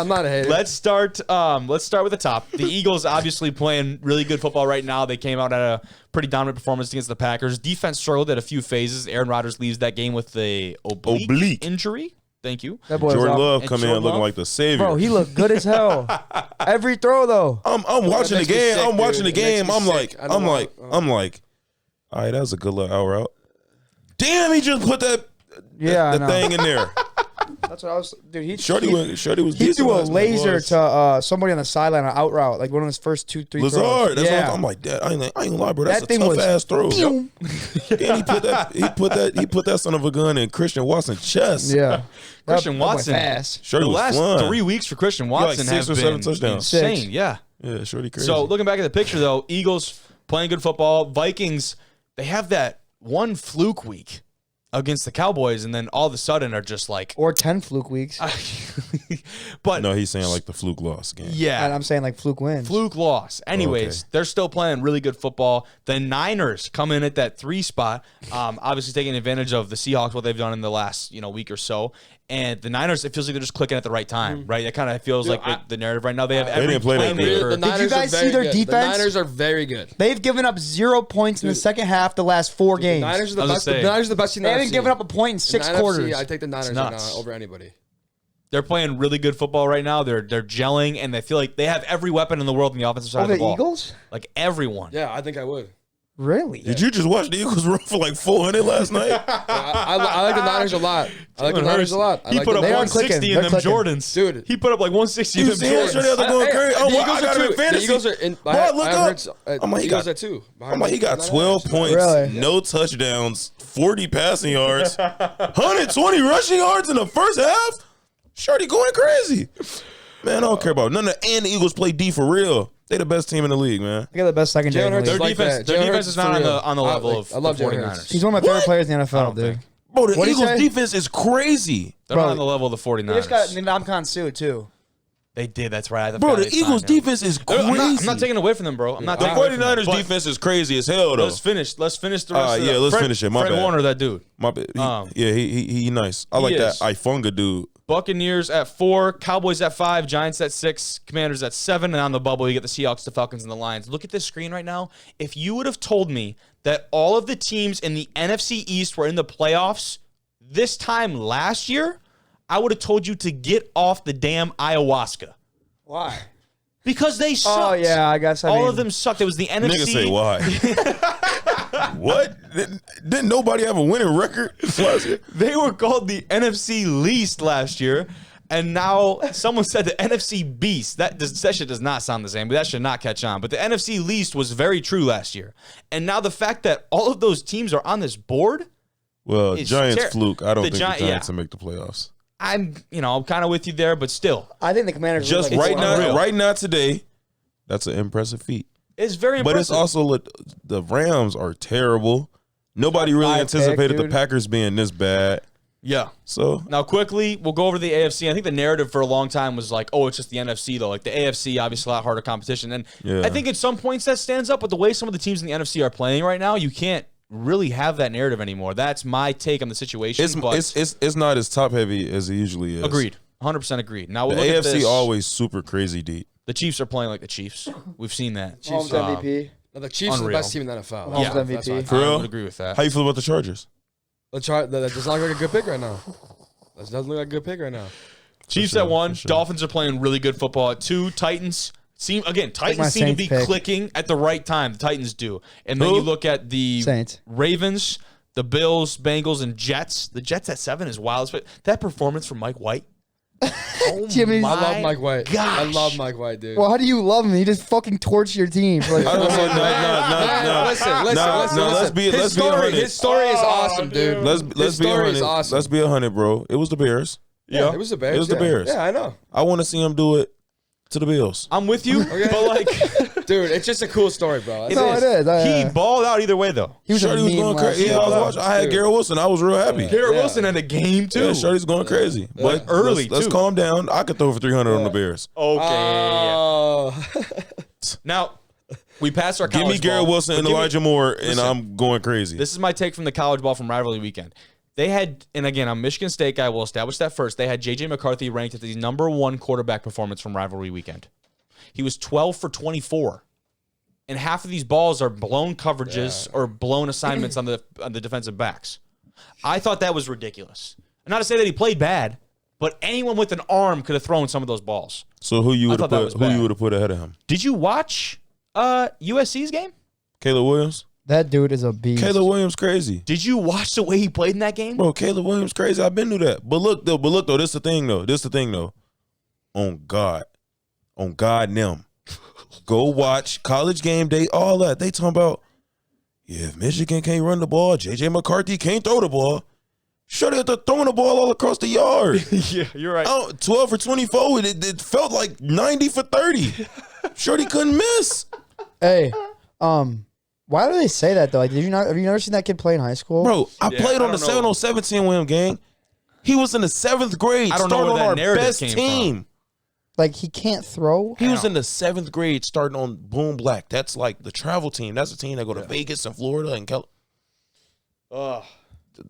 Let's start with the top. The Eagles obviously playing really good football right now. They came out at a pretty dominant performance against the Packers. Defense struggled at a few phases. Aaron Rodgers leaves that game with the oblique injury. Thank you. That boy's Jordan off. Love And come in Jordan looking Love? like the savior. Bro, he looked good as hell. Every throw though. I'm watching the makes me game. sick, I'm watching dude. the It makes game. me I'm sick. like, I don't want- I'm like, all right, that was a good little out route. Damn, he just put that Yeah, I the know. thing in there. That's what I was. Dude, Shorty was he decent threw a last night, laser boys. to somebody on the sideline on out route, like one of his first 2-3 throws. Lazard. That's yeah. what I'm like, that. I ain't gonna lie, bro. That's That a thing tough was ass throw. Pew! Then he put that son of a gun in Christian Watson's chest. Yeah. Christian That boy Watson. fast. Shorty The was last flying. 3 weeks for Christian like Watson 6 have or 7 been touchdowns. insane. 6. Yeah. Yeah, Shorty crazy. So looking back at the picture, though, Eagles playing good football. Vikings, they have that one fluke week against the Cowboys, and then all of a sudden are just like. Or 10 fluke weeks. But no, he's saying like the fluke loss game. yeah, And I'm saying like fluke wins. fluke loss. Anyways, they're still playing really good football. The Niners come in at that 3 spot, obviously taking advantage of the Seahawks, what they've done in the last week or so. And the Niners, it feels like they're just clicking at the right time, right? It kind of feels like the narrative right now. They have every didn't play that playmaker. good. The Niners you guys are see very their good. defense? The Niners are very good. They've given up 0 points in the second half the last 4 games. The Niners are the I was best. gonna say, The Niners are the best team. They in the haven't NFC. given up a point in In 6 the NFC, quarters. I take the Niners right nuts. now over anybody. They're playing really good football right now. They're gelling, and they feel like they have every weapon in the world on the offensive side Over of the the ball. Eagles? Like everyone. Yeah, I think I would. Really? Did you just watch the Eagles run for like 400 last night? I like the Niners a lot. I like the Niners a lot. He put up They are 160 clicking. in They're them clicking. Jordans. Dude. He put up like 160 in You them see him? Sure, the Jordans. other going crazy. Oh, well, I got him in The fantasy. Eagles are in. Boy, look up. I'm like, he got, Eagles are too. I'm like, he got 12 points, Really? no touchdowns, 40 passing yards, 120 rushing yards in the first half. Shorty going crazy. Man, I don't care about none of that. And the Eagles play D for real. They the best team in the league, man. They got the best secondary. in the Jalen Hurts league. is Their like defense is not on the level of I love the Jalen 49ers. Hurts. He's one of my favorite What? players in the I NFL, don't dude. think. Bro, the What'd he Eagles say? defense is crazy. They're Bro, not on the level of the 49ers. They just got Ndamukong Suh, too. They did. That's right. I Bro, forgot the they signed Eagles him. defense is crazy. I'm not taking away from them, bro. I'm not The taking away from them. 49ers But defense is crazy as hell, though. Let's finish the rest of yeah, let's Fred, finish it. My Fred bad. Warner, that dude. My bad. Um, Yeah, he nice. I like that is. Ifunga dude. Buccaneers at 4, Cowboys at 5, Giants at 6, Commanders at 7, and on the bubble you get the Seahawks, the Falcons, and the Lions. Look at this screen right now. If you would have told me that all of the teams in the NFC East were in the playoffs this time last year, I would have told you to get off the damn ayahuasca. Why? Because they sucked. Oh, yeah, I guess. All of them sucked. It was the NFC. Nigga say why? What? Didn't nobody have a winning record last year? They were called the NFC least last year, and now someone said the NFC beast. That shit does not sound the same, but that should not catch on. But the NFC least was very true last year. And now the fact that all of those teams are on this board, Well, It's Giants ter- fluke. I don't the think Gi- the Giants yeah. will make the playoffs. I'm kind of with you there, but still, I think the Commanders Just look like right now, unreal. right now today, that's an impressive feat. it's very But impressive. it's also the Rams are terrible. Nobody really Five anticipated pick, the dude. Packers being this bad. yeah. So Now, quickly, we'll go over the AFC. I think the narrative for a long time was like, oh, it's just the NFC, though. Like, the AFC, obviously, a lot harder competition. And Yeah. I think at some points that stands up, but the way some of the teams in the NFC are playing right now, you can't really have that narrative anymore. That's my take on the situation. it's not as top heavy as it usually is. Agreed. 100% agreed. Now, The we'll look at AFC this. always super crazy deep. The Chiefs are playing like the Chiefs. We've seen that. Mahomes Um, MVP. No, the Chiefs are the Unreal. best team in the NFL. Mahomes Yeah. MVP. That's For why real? I would agree with that. How you feel about the Chargers? that does not look like a good pick right now. That doesn't look like a good pick right now. Chiefs sure, at 1. for sure. Dolphins are playing really good football at 2. Titans my Titans seem to be Saints pick. clicking at the right time. The Titans do. And then Who? you look at the Saints. Ravens, the Bills, Bengals, and Jets. The Jets at 7 is wild. That performance from Mike White. Oh Jimmy- my I love Mike White. I gosh. love Mike White, dude. Well, how do you love him? He just fucking torched your team. For like, I don't say Listen. let's be 100. His story is awesome, dude. Let's His be story 100. is awesome. Let's be 100, bro. It was the Bears. Yeah, it was the Bears. It was the Bears. Yeah, I know. I want to see him do it to the Bills. I'm with you, but like, Dude, it's just a cool story, bro. No, it is. he balled out either way, though. He was Shorty a was meme going last crazy. year. Yeah, I was watching. I had Dude. Garrett Wilson. I was real happy. Garrett Yeah. Wilson had a game too. Yeah, Shorty's going crazy. But early, let's too. calm down. I could throw for 300 on the Bears. Okay. Oh. Now, we passed our Give college me Garrett ball, Wilson but and give me- Elijah Moore, and listen. I'm going crazy. This is my take from the college ball from rivalry weekend. They had, and again, I'm a Michigan State guy. We'll establish that first. They had J.J. McCarthy ranked as the #1 quarterback performance from rivalry weekend. He was 12 for 24. And half of these balls are blown coverages or blown assignments on the defensive backs. I thought that was ridiculous. And not to say that he played bad, but anyone with an arm could have thrown some of those balls. So who you would have thought that was put? Who bad. you would have put ahead of him? Did you watch USC's game? Caleb Williams. That dude is a beast. Caleb Williams crazy, Did you watch the way he played in that game? bro. Caleb Williams crazy. I've been through that. But look though. This the thing though. On God, and them. Go watch College Game Day. All that they talking about. Yeah, if Michigan can't run the ball, J.J. McCarthy can't throw the ball. Shut it, they're throwing the ball all across the yard. Yeah, you're right. 12 for 24. It felt like 90 for 30. Shorty couldn't miss. Hey, why do they say that though? Like, have you never seen that kid play in high school? Bro, I Yeah, played I on the don't know. 7-on-7 team with him, gang. He was in the 7th grade. I don't know starting where on that our narrative best came team. Like, he can't throw. He was in the 7th grade starting on Boom Black. That's like the travel team. That's the team that go to Vegas and Florida and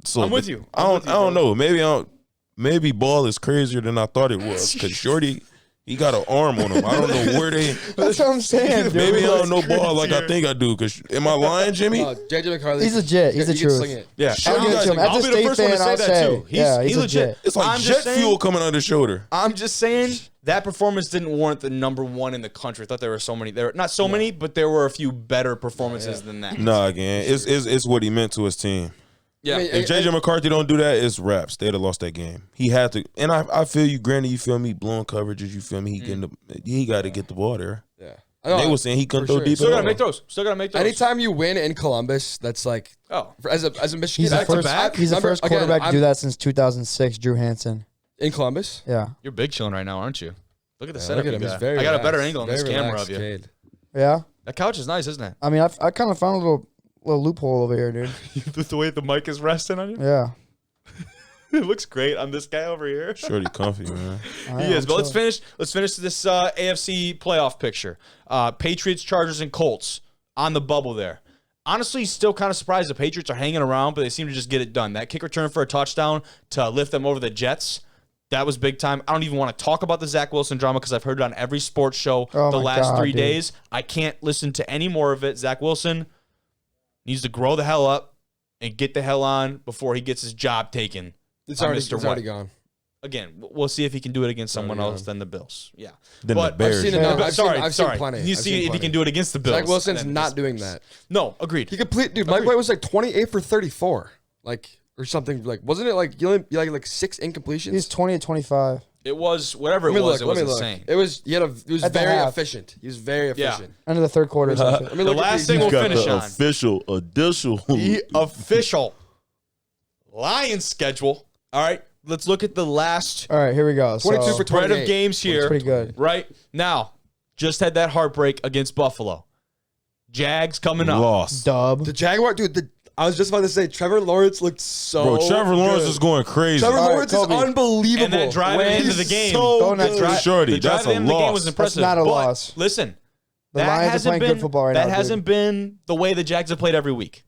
So I'm with you. I don't know. Maybe ball is crazier than I thought it was because Shorty He got an arm on him. I don't know where they. That's what I'm saying, dude. Maybe I don't know ball like I think I do. Cause am I lying, Jimmy? JJ McCarthy. He's legit. He's the you can truth. sling it. Yeah, I'll give it to him. As I'll a be the State first one to fan, I'll say that say. too. He's legit. It's like I'm jet just saying- fuel coming out his shoulder. I'm just saying that performance didn't warrant the number one in the country. I thought there were so many. There were not so many, but there were a few better performances than that. Nah, again, it's what he meant to his team. Yeah. I mean, If JJ McCarthy don't do that, it's raps. They'd have lost that game. He had to, and I feel you. Granted, you feel me, blowing coverages. You feel me. He got to get the ball there. Yeah. They were saying he couldn't for throw sure. deep. Still at gotta all. make those. Still gotta make those. Anytime you win in Columbus, that's like as a Michigan. He's the Back to first. back? He's the Remember, first again, quarterback to I'm- do that since 2006. Drew Hansen. in Columbus. Yeah. You're big chilling right now, aren't you? Look at the Yeah, setup. look at you him. got. He's very I got a better relaxed. angle on this Very camera relaxed of you. kid. Yeah. That couch is nice, isn't it? I mean, I kind of found a little loophole over here, dude. The way the mic is resting on you. Yeah. It looks great on this guy over here. Shorty comfy, man. He is. But let's finish this AFC playoff picture. Patriots, Chargers, and Colts on the bubble there. Honestly, still kind of surprised the Patriots are hanging around, but they seem to just get it done. That kick return for a touchdown to lift them over the Jets, that was big time. I don't even want to talk about the Zach Wilson drama because I've heard it on every sports show Oh the my last God, 3 dude. days. I can't listen to any more of it. Zach Wilson needs to grow the hell up and get the hell on before he gets his job taken. It's by already, Mr. it's already White. gone. Again, we'll see if he can do it against someone Already else gone. than the Bills. Yeah. Then But the I've Bears. seen Yeah. enough. I've sorry, seen, I've sorry. seen plenty. You I've see seen if he plenty. can do it against the Bills. Zach Wilson's and then not just- doing that. No, agreed. He complete, dude. Mike White was like 28 for 34, like or something. Like wasn't it like you only like 6 incompletions? He's 20 to 25. It was whatever it Let me was. look. It was Let me look. insane. It was. He was At the very half. efficient. He was very Yeah. efficient. End of the third quarter. Let me The look at last these. thing we'll Got finish the on. official. The official Lions schedule. All right, let's look at the last All right, here we go. 22 So, for spread of 28. games here. pretty good. Right now, just had that heartbreak against Buffalo. Jags coming up. Lost. Dub. The Jaguar, dude. I was just about to say Trevor Lawrence looked so. Bro, Trevor Lawrence good. is going crazy. Trevor All right, Lawrence Kobe. is unbelievable. And that drive at the end of the He's game. So Go next. good. Shorty, The drive that's at the a end of the game loss. was impressive. not a but loss. Listen, The that Lions are hasn't playing been good football right that now, hasn't been the way the Jags have played every week.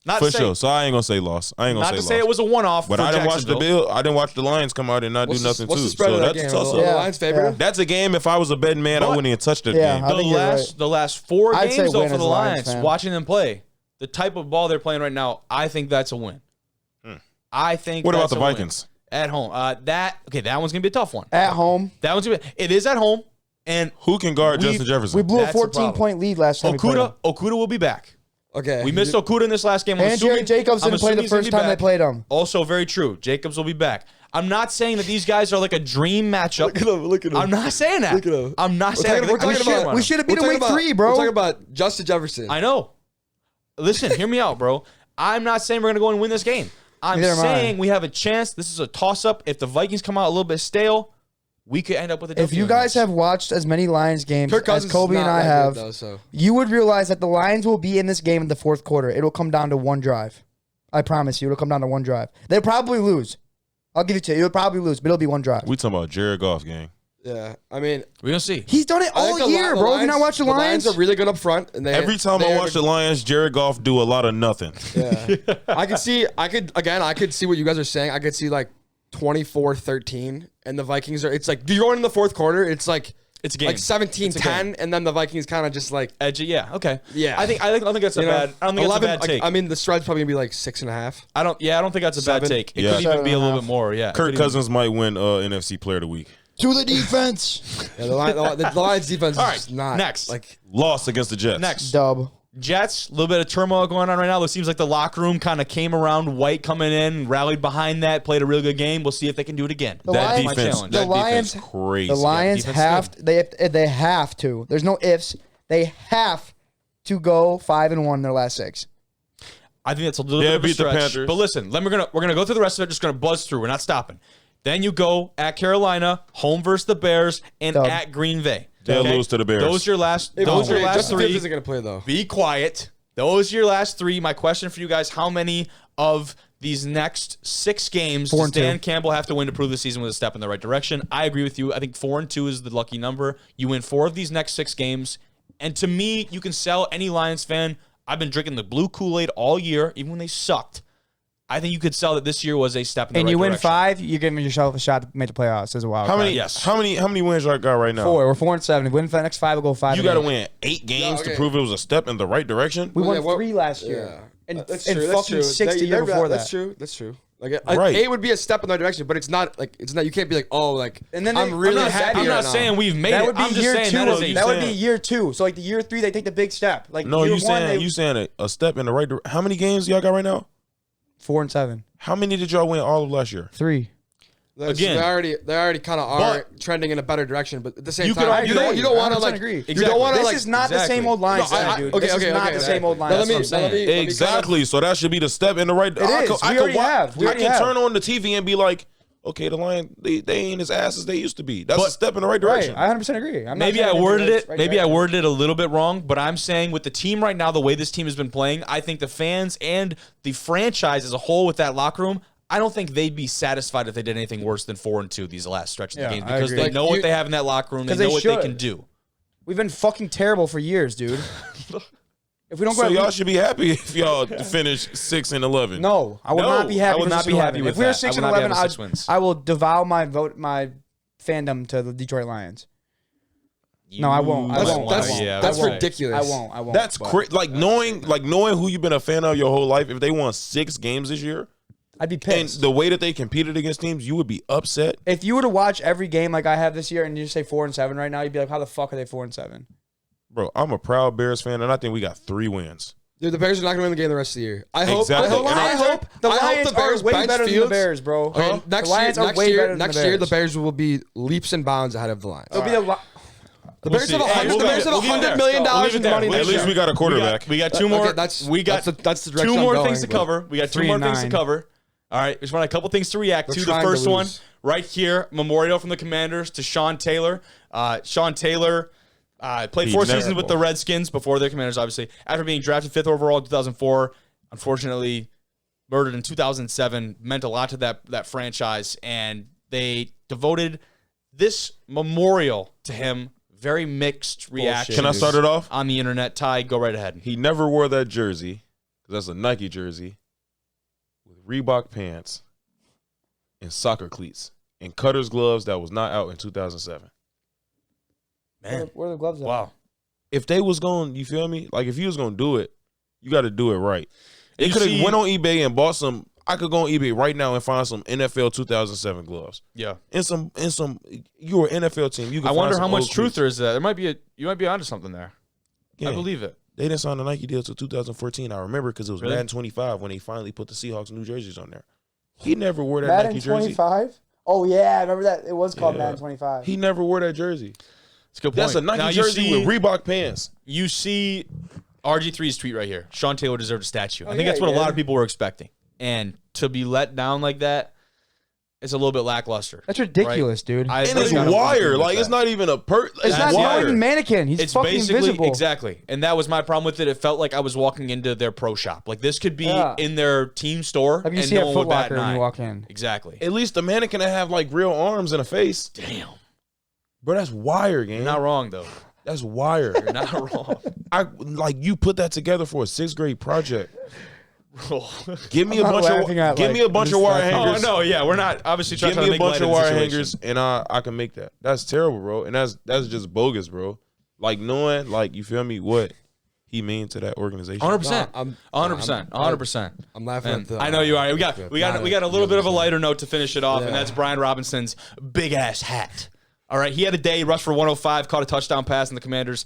Not For say, sure. So I ain't gonna say loss. I ain't gonna not say to loss. say it was a one-off. But for I didn't watch the Jacksonville. Bill. I didn't watch the Lions come out and not What's do nothing what's too. the spread So of that that's game? a toss The up. Yeah. Lions favorite? That's a game. If I was a betting man, I But- wouldn't even touch that Yeah, game. I think you're right. The last 4 I'd say games though win for as the a Lions Lions, fan. watching them play, the type of ball they're playing right now, I think that's a win. I think. What about that's the a win. Vikings? At home? That one's gonna be a tough one. At home. That one's gonna be. It is at home, and Who can guard We- Justin Jefferson? We blew a That's the 14-point lead last time. we played him. Okuda will be back. Okay. We missed Okuda in this last game. I'm And assuming- Jared Jacobs I'm didn't play assuming the he's gonna first be time they back. played him. Also, very true. Jacobs will be back. I'm not saying that these guys are like a dream matchup. Look at him. Look at him. I'm not saying that. Look at him. I'm not We're saying talking, we're that. I mean, talking shit, about. we should have beat we're him talking week about- 3, bro. We're talking about Justin Jefferson. I know. Listen, hear me out, bro. I'm not saying we're going to go and win this game. I'm Neither am I. saying we have a chance. This is a toss-up. If the Vikings come out a little bit stale, we could end up with a If W you in guys this. have watched as many Lions games Kirk as Cousins Kobe is and not I that have, good, though, so. you would realize that the Lions will be in this game in the fourth quarter. It'll come down to one drive. I promise you, it'll come down to one drive. They'll probably lose. I'll give it to you. It'll probably lose, but it'll be one drive. We talking about Jared Goff gang. Yeah, I mean, We're going to see. He's done it I think all the year, Li- bro. the Have you not watched the Lions? are really good up front, and they Every time I watch the Lions, Jared Goff do a lot of nothing. Yeah. I could see what you guys are saying. I could see like 24-13, and the Vikings are. It's like you're going in the fourth quarter. It's like It's a game. like It's a 17-10, game. and then the Vikings kind of just like Edgy, yeah, okay. Yeah. I think that's a you know, bad. I don't think 11, that's a bad take. I mean, the spread's probably gonna be like 6.5. I don't think that's a bad 7. take. It Yeah. could even be a little 7.5. bit more. Yeah. It Kirk could even- Cousins might win NFC Player of the Week. To the defense. Yeah, the Lions defense All is right, just not next. like Lost against the Jets. Next. Dub. Jets, a little bit of turmoil going on right now. It seems like the locker room kind of came around. White coming in, rallied behind that, played a really good game. We'll see if they can do it again. The That Lions- defense, challenge. that The Lions- defense crazy. The Lions defense have good. they have to. There's no ifs. They have to go 5-1 in their last 6. I think that's a little Yeah, bit of a beat the stretch. Panthers. But listen, we're gonna go through the rest of it. Just gonna buzz through. We're not stopping. Then you go at Carolina, home versus the Bears, and Dub. at Green Bay. They'll lose to the Bears. Those are your last. Hey, Those are your last Justin Fields 3. isn't gonna play though. Be quiet. Those are your last 3. My question for you guys: how many of these next 6 games 4 does and 2. Dan Campbell have to win to prove the season was a step in the right direction? I agree with you. I think 4-2 is the lucky number. You win 4 of these next 6 games, and to me, you can sell any Lions fan. I've been drinking the blue Kool-Aid all year, even when they sucked. I think you could sell that this year was a step in the And right you win direction. 5, you're giving yourself a shot to make the playoffs as a wild card. Yes. How many wins y'all got right now? 4. We're 4-7. If we win for the next 5, we'll go 5. You got to win 8 games to prove it was a step in the right direction. We won Yeah, 3 last year. Yeah. And That's and true. That's fucking true. 6 the year before that. That's true. That's true. Like Right. 8 would be a step in the right direction, but it's not. You can't be like, oh, like. And then I'm really happy. I'm right not now. saying we've made That it. would be I'm just year saying 2. that is a That would be saying- year 2. So like the year 3, they take the big step. Like No, year you 1, saying you saying a step in the right direction. How many games y'all got right now? 4-7. How many did y'all win all of last year? 3. Again. They already kind of are trending in a better direction, but at the same You could time, argue you don't want to 100% like. agree. You don't want to This like. is not the exactly. same old Lions, No, dude. okay, This is not the same old Lions. Let me kinda- Exactly. So that should be the step in the right. It is. We already have. We I already can have. turn on the TV and be like, okay, the Lions they ain't as ass as they used to be. That's a step in the right Right. direction. I 100% agree. I'm not Maybe saying I it's worded the it. right Maybe I direction. worded it a little bit wrong, but I'm saying with the team right now, the way this team has been playing, I think the fans and the franchise as a whole with that locker room, I don't think they'd be satisfied if they did anything worse than 4-2 these last stretch of the Yeah, games I because agree. they Like, know what they have in that locker room. They 'Cause know they what they should. can do. We've been fucking terrible for years, dude. If we don't go So at y'all least- should be happy if y'all finish 6-11. No, I would No, not be happy. I would with not be 6-11. happy with If we were that. I 6 would and not be 11, happy with 6 wins. I will devour my fandom to the Detroit Lions. No, I won't. I won't. That's- I won't. that's I won't. ridiculous. I won't. That's but like knowing who you've been a fan of your whole life. If they won 6 games this year, I'd be and pissed. the way that they competed against teams, you would be upset. If you were to watch every game like I have this year and you say 4-7 right now, you'd be like, how the fuck are they 4-7? Bro, I'm a proud Bears fan, and I think we got 3 wins. Dude, the Bears are not going to win the game the rest of the year. I hope. Exactly. I hope. The I hope The I hope Lions the Bears are way bench better than the Fields. Bears, bro. Okay, The Lions are way better than next the year, the Bears. Bears will be leaps and bounds ahead of the Lions. It'll be the The Bears have Hey, $100 million We'll leave it in there. money We'll At leave this least year. we got a quarterback. We got 2 more. Okay, that's the direction two I'm more going, things to but- cover. We got 2 more things to 3-9. cover. All right, just want a couple things to react to. The trying to first one, lose. right here, memorial from the Commanders to Sean Taylor. Sean Taylor played 4 seasons with the Redskins before their Commanders, obviously. After being drafted 5th overall in 2004, unfortunately murdered in 2007, meant a lot to that franchise, and they devoted this memorial to him. Very mixed reaction. Can I start it off? On the internet? Ty, go right ahead. He never wore that jersey because that's a Nike jersey with Reebok pants and soccer cleats and Cutter's gloves that was not out in 2007. Man, Where are the gloves at? wow. If they was going, you feel me? Like if you was going to do it, you got to do it right. They You could see- have went on eBay and bought some. I could go on eBay right now and find some NFL 2007 gloves. Yeah. And some. You're an NFL team. You. Can I find wonder some how much old truth cleats. there is to that. You might be onto something there. Yeah. I believe it. They didn't sign the Nike deal till 2014. I remember because it was Really? Madden 25 when they finally put the Seahawks New jerseys on there. He never wore that Madden Nike jersey. 25? Oh, yeah. I remember that. It was called Yeah. Madden 25. He never wore that jersey. It's a good point. That's a Nike Now, jersey with Reebok pants. You see RG3's tweet right here. Sean Taylor deserved a statue. I think yeah, that's what a he lot did. of people were expecting. And to be let down like that is a little bit lackluster. That's ridiculous, dude. And it's wire. Like, it's not even a it's That's not wire. even mannequin. He's It's fucking basically invisible. exactly, and that was my problem with it. It felt like I was walking into their pro shop. Like this could be Yeah. in their team store, Like you and see no at one Foot would bat Locker an when eye. you walk in. Exactly. At least the mannequin to have like real arms and a face. Damn, Bro, that's wire, gang. you're not wrong though. That's wire. You're not wrong. I like you put that together for a 6th grade project. Bro. Give me I'm a not bunch laughing at, of give like, me a bunch this of wire stuff. hangers. Oh no, yeah, we're not obviously trying Give to me a make bunch light of the wire situation. hangers and I can make that. That's terrible, bro. And that's just bogus, bro. Like knowing, like you feel me, what he mean to that organization. 100%. I'm- 100%. 100%. I'm laughing at the. I know you are. We got a little bit of a lighter note to finish it off, and Yeah. that's Brian Robinson's big ass hat. All right, he had a day, rushed for 105, caught a touchdown pass in the Commanders'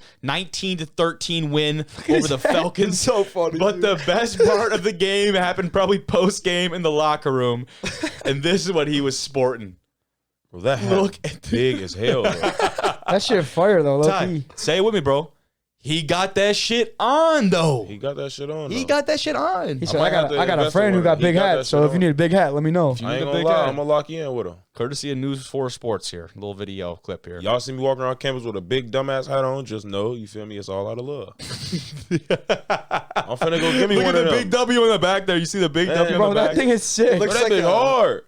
19-13 win over the Falcons. so funny, But dude. the best part of the game happened probably post game in the locker room, and this is what he was sporting. Bro, that hat Look at big as hell, bro. That shit fire, though. Low Ty, key. say it with me, bro. He got that shit on though. He got that shit on. He though. got that shit on. He said, might I got have to a invest friend in who one. got He big got that hats, so shit if you on. need a big hat, let me know. I ain't the gonna big lie. hat. I'm gonna lock you in with him. Courtesy of News 4 Sports here. A little video clip here. Y'all see me walking around campus with a big dumbass hat on? Just know, you feel me? It's all out of love. I'm finna go give me Look one at of the them. big W in the back there. You see the big W Man, in Bro, the that back? thing is sick. Bro, that big hard.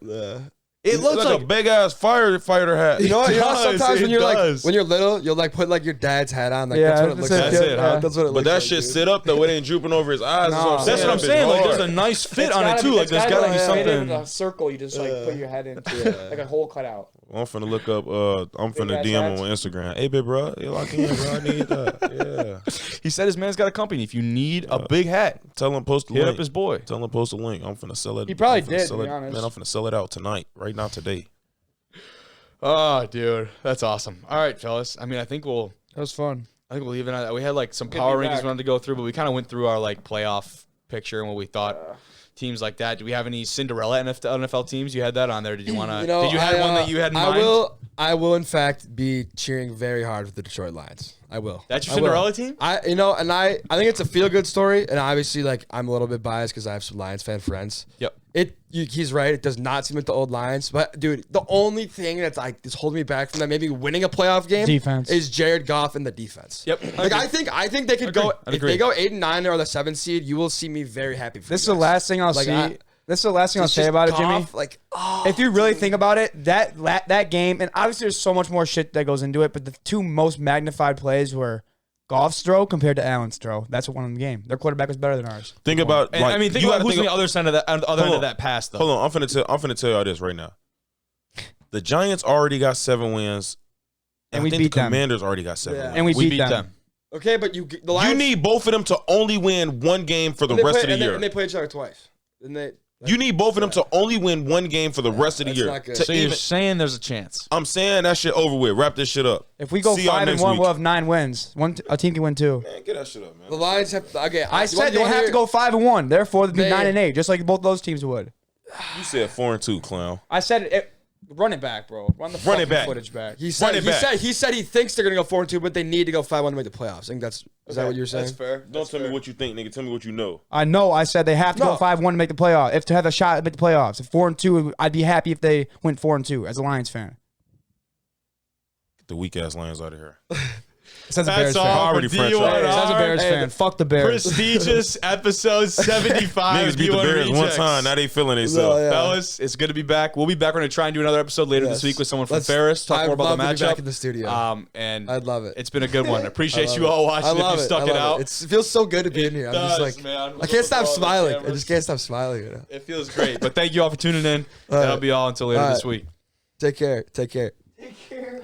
It looks like a big ass firefighter hat. You know what? Sometimes when it you're does. when you're little, you'll like put like your dad's hat on. Like, Yeah, that's what it looks like. That's it, huh? That's what it looks But that like, shit dude. sit up though. It ain't drooping over his eyes. No. That's what I'm saying. Like, there's a nice fit It's on it gotta too. be- Like, it's there's gotta be fit in something. with a circle. You just like put your head into like a hole cut out. I'm finna look up. I'm finna ass DM him hats. on Instagram. Hey, big bro, you lock in, bro. I need that. Yeah. He said his man's got a company. If you need a big hat, Tell him post the hit link. up his boy. Tell him post a link. I'm finna sell it. He probably I'm finna did, sell to be it- honest. Man, I'm finna sell it out tonight. Right now, today. Oh, dude, that's awesome. All right, fellas. I mean, I think we'll leave it. We had like some power be rankings back. we wanted to go through, but we kind of went through our like playoff picture and what we thought teams like that. Do we have any Cinderella NFL teams? You had that on there. Did you want to? You know, did you have one that you had in mind? I will, in fact, be cheering very hard for the Detroit Lions. I will. That's your I will. Cinderella team? I think it's a feel good story, and obviously, like, I'm a little bit biased because I have some Lions fan friends. Yep. He's right. It does not seem like the old Lions, but dude, the only thing that's like is holding me back from that maybe winning a playoff game Defense. is Jared Goff and the defense. Yep. Like I think they could go I'd if agree. they go 8-9 or the 7th seed. You will see me very happy. For This is you the guys. last thing I'll Like, see. This is the last thing I'll It's say just about it, Jimmy. Goff, like, If you really think about it, that game, and obviously there's so much more shit that goes into it, but the two most magnified plays were Goff's throw compared to Allen's throw. That's what won them the game. Their quarterback was better than ours. Think about. And, like, I mean, think you about gotta who's on think the other side of that, on the other Hold end on. of that pass, though. Hold on, I'm finna tell y'all this right now. The Giants already got 7 wins, And I we think beat the them. Commanders already got 7 Yeah. wins. And we We beat them. okay, but the You Lions, need both of them to only win one game for the rest of the year. and they play each other twice. And they You need both of them to only win one game for the rest of the that's year. not good. To So you're even- saying there's a chance. I'm saying that shit over with. Wrap this shit up. If we go See y'all 5-1, next we'll week. have 9 wins. A team can win 2. Man, get that shit up, man. the Lions have okay. I said they have to go 5-1. Therefore, they'd be 9-8, just like both those teams would. You said 4-2, clown. I said it. Run it back, bro. Run the Run it fucking back. footage back. He said Run it back. he said he thinks they're gonna go 4-2, but they need to go 5-1 to make the playoffs. I think is that what you're saying? fair. Don't tell me what you think, nigga. Tell me what you know. I know. I said they have to No. go 5-1 to make the playoff. If to have a shot at make the playoffs. If 4-2, I'd be happy if they went 4-2 as a Lions fan. Get the weak ass Lions out of here. Says a That's Bears all fan. for Already French, D1R. right? Says a Bears Hey, fan. Fuck the Bears. Prestigious episode 75. Niggas beat the D1 Bears one Rejects. time. Now they feeling themselves. Yeah. Fellas, it's good to be back. We'll be back. We're going to try and do another episode later this Yes. week with someone from Let's- Ferris. Talk I'd more about the love to be matchup. back in the studio. And I'd love it. It's been a good one. I I appreciate love you it. all watching. I If love you it. stuck I it love out. It feels so good to be in here. I'm just does, like, man. I can't stop Look at all the smiling. I cameras. just can't stop smiling. You know? It feels great. But thank you all for tuning in. All That'll right. be all until later All this right. week. Take care. Take care. Take care.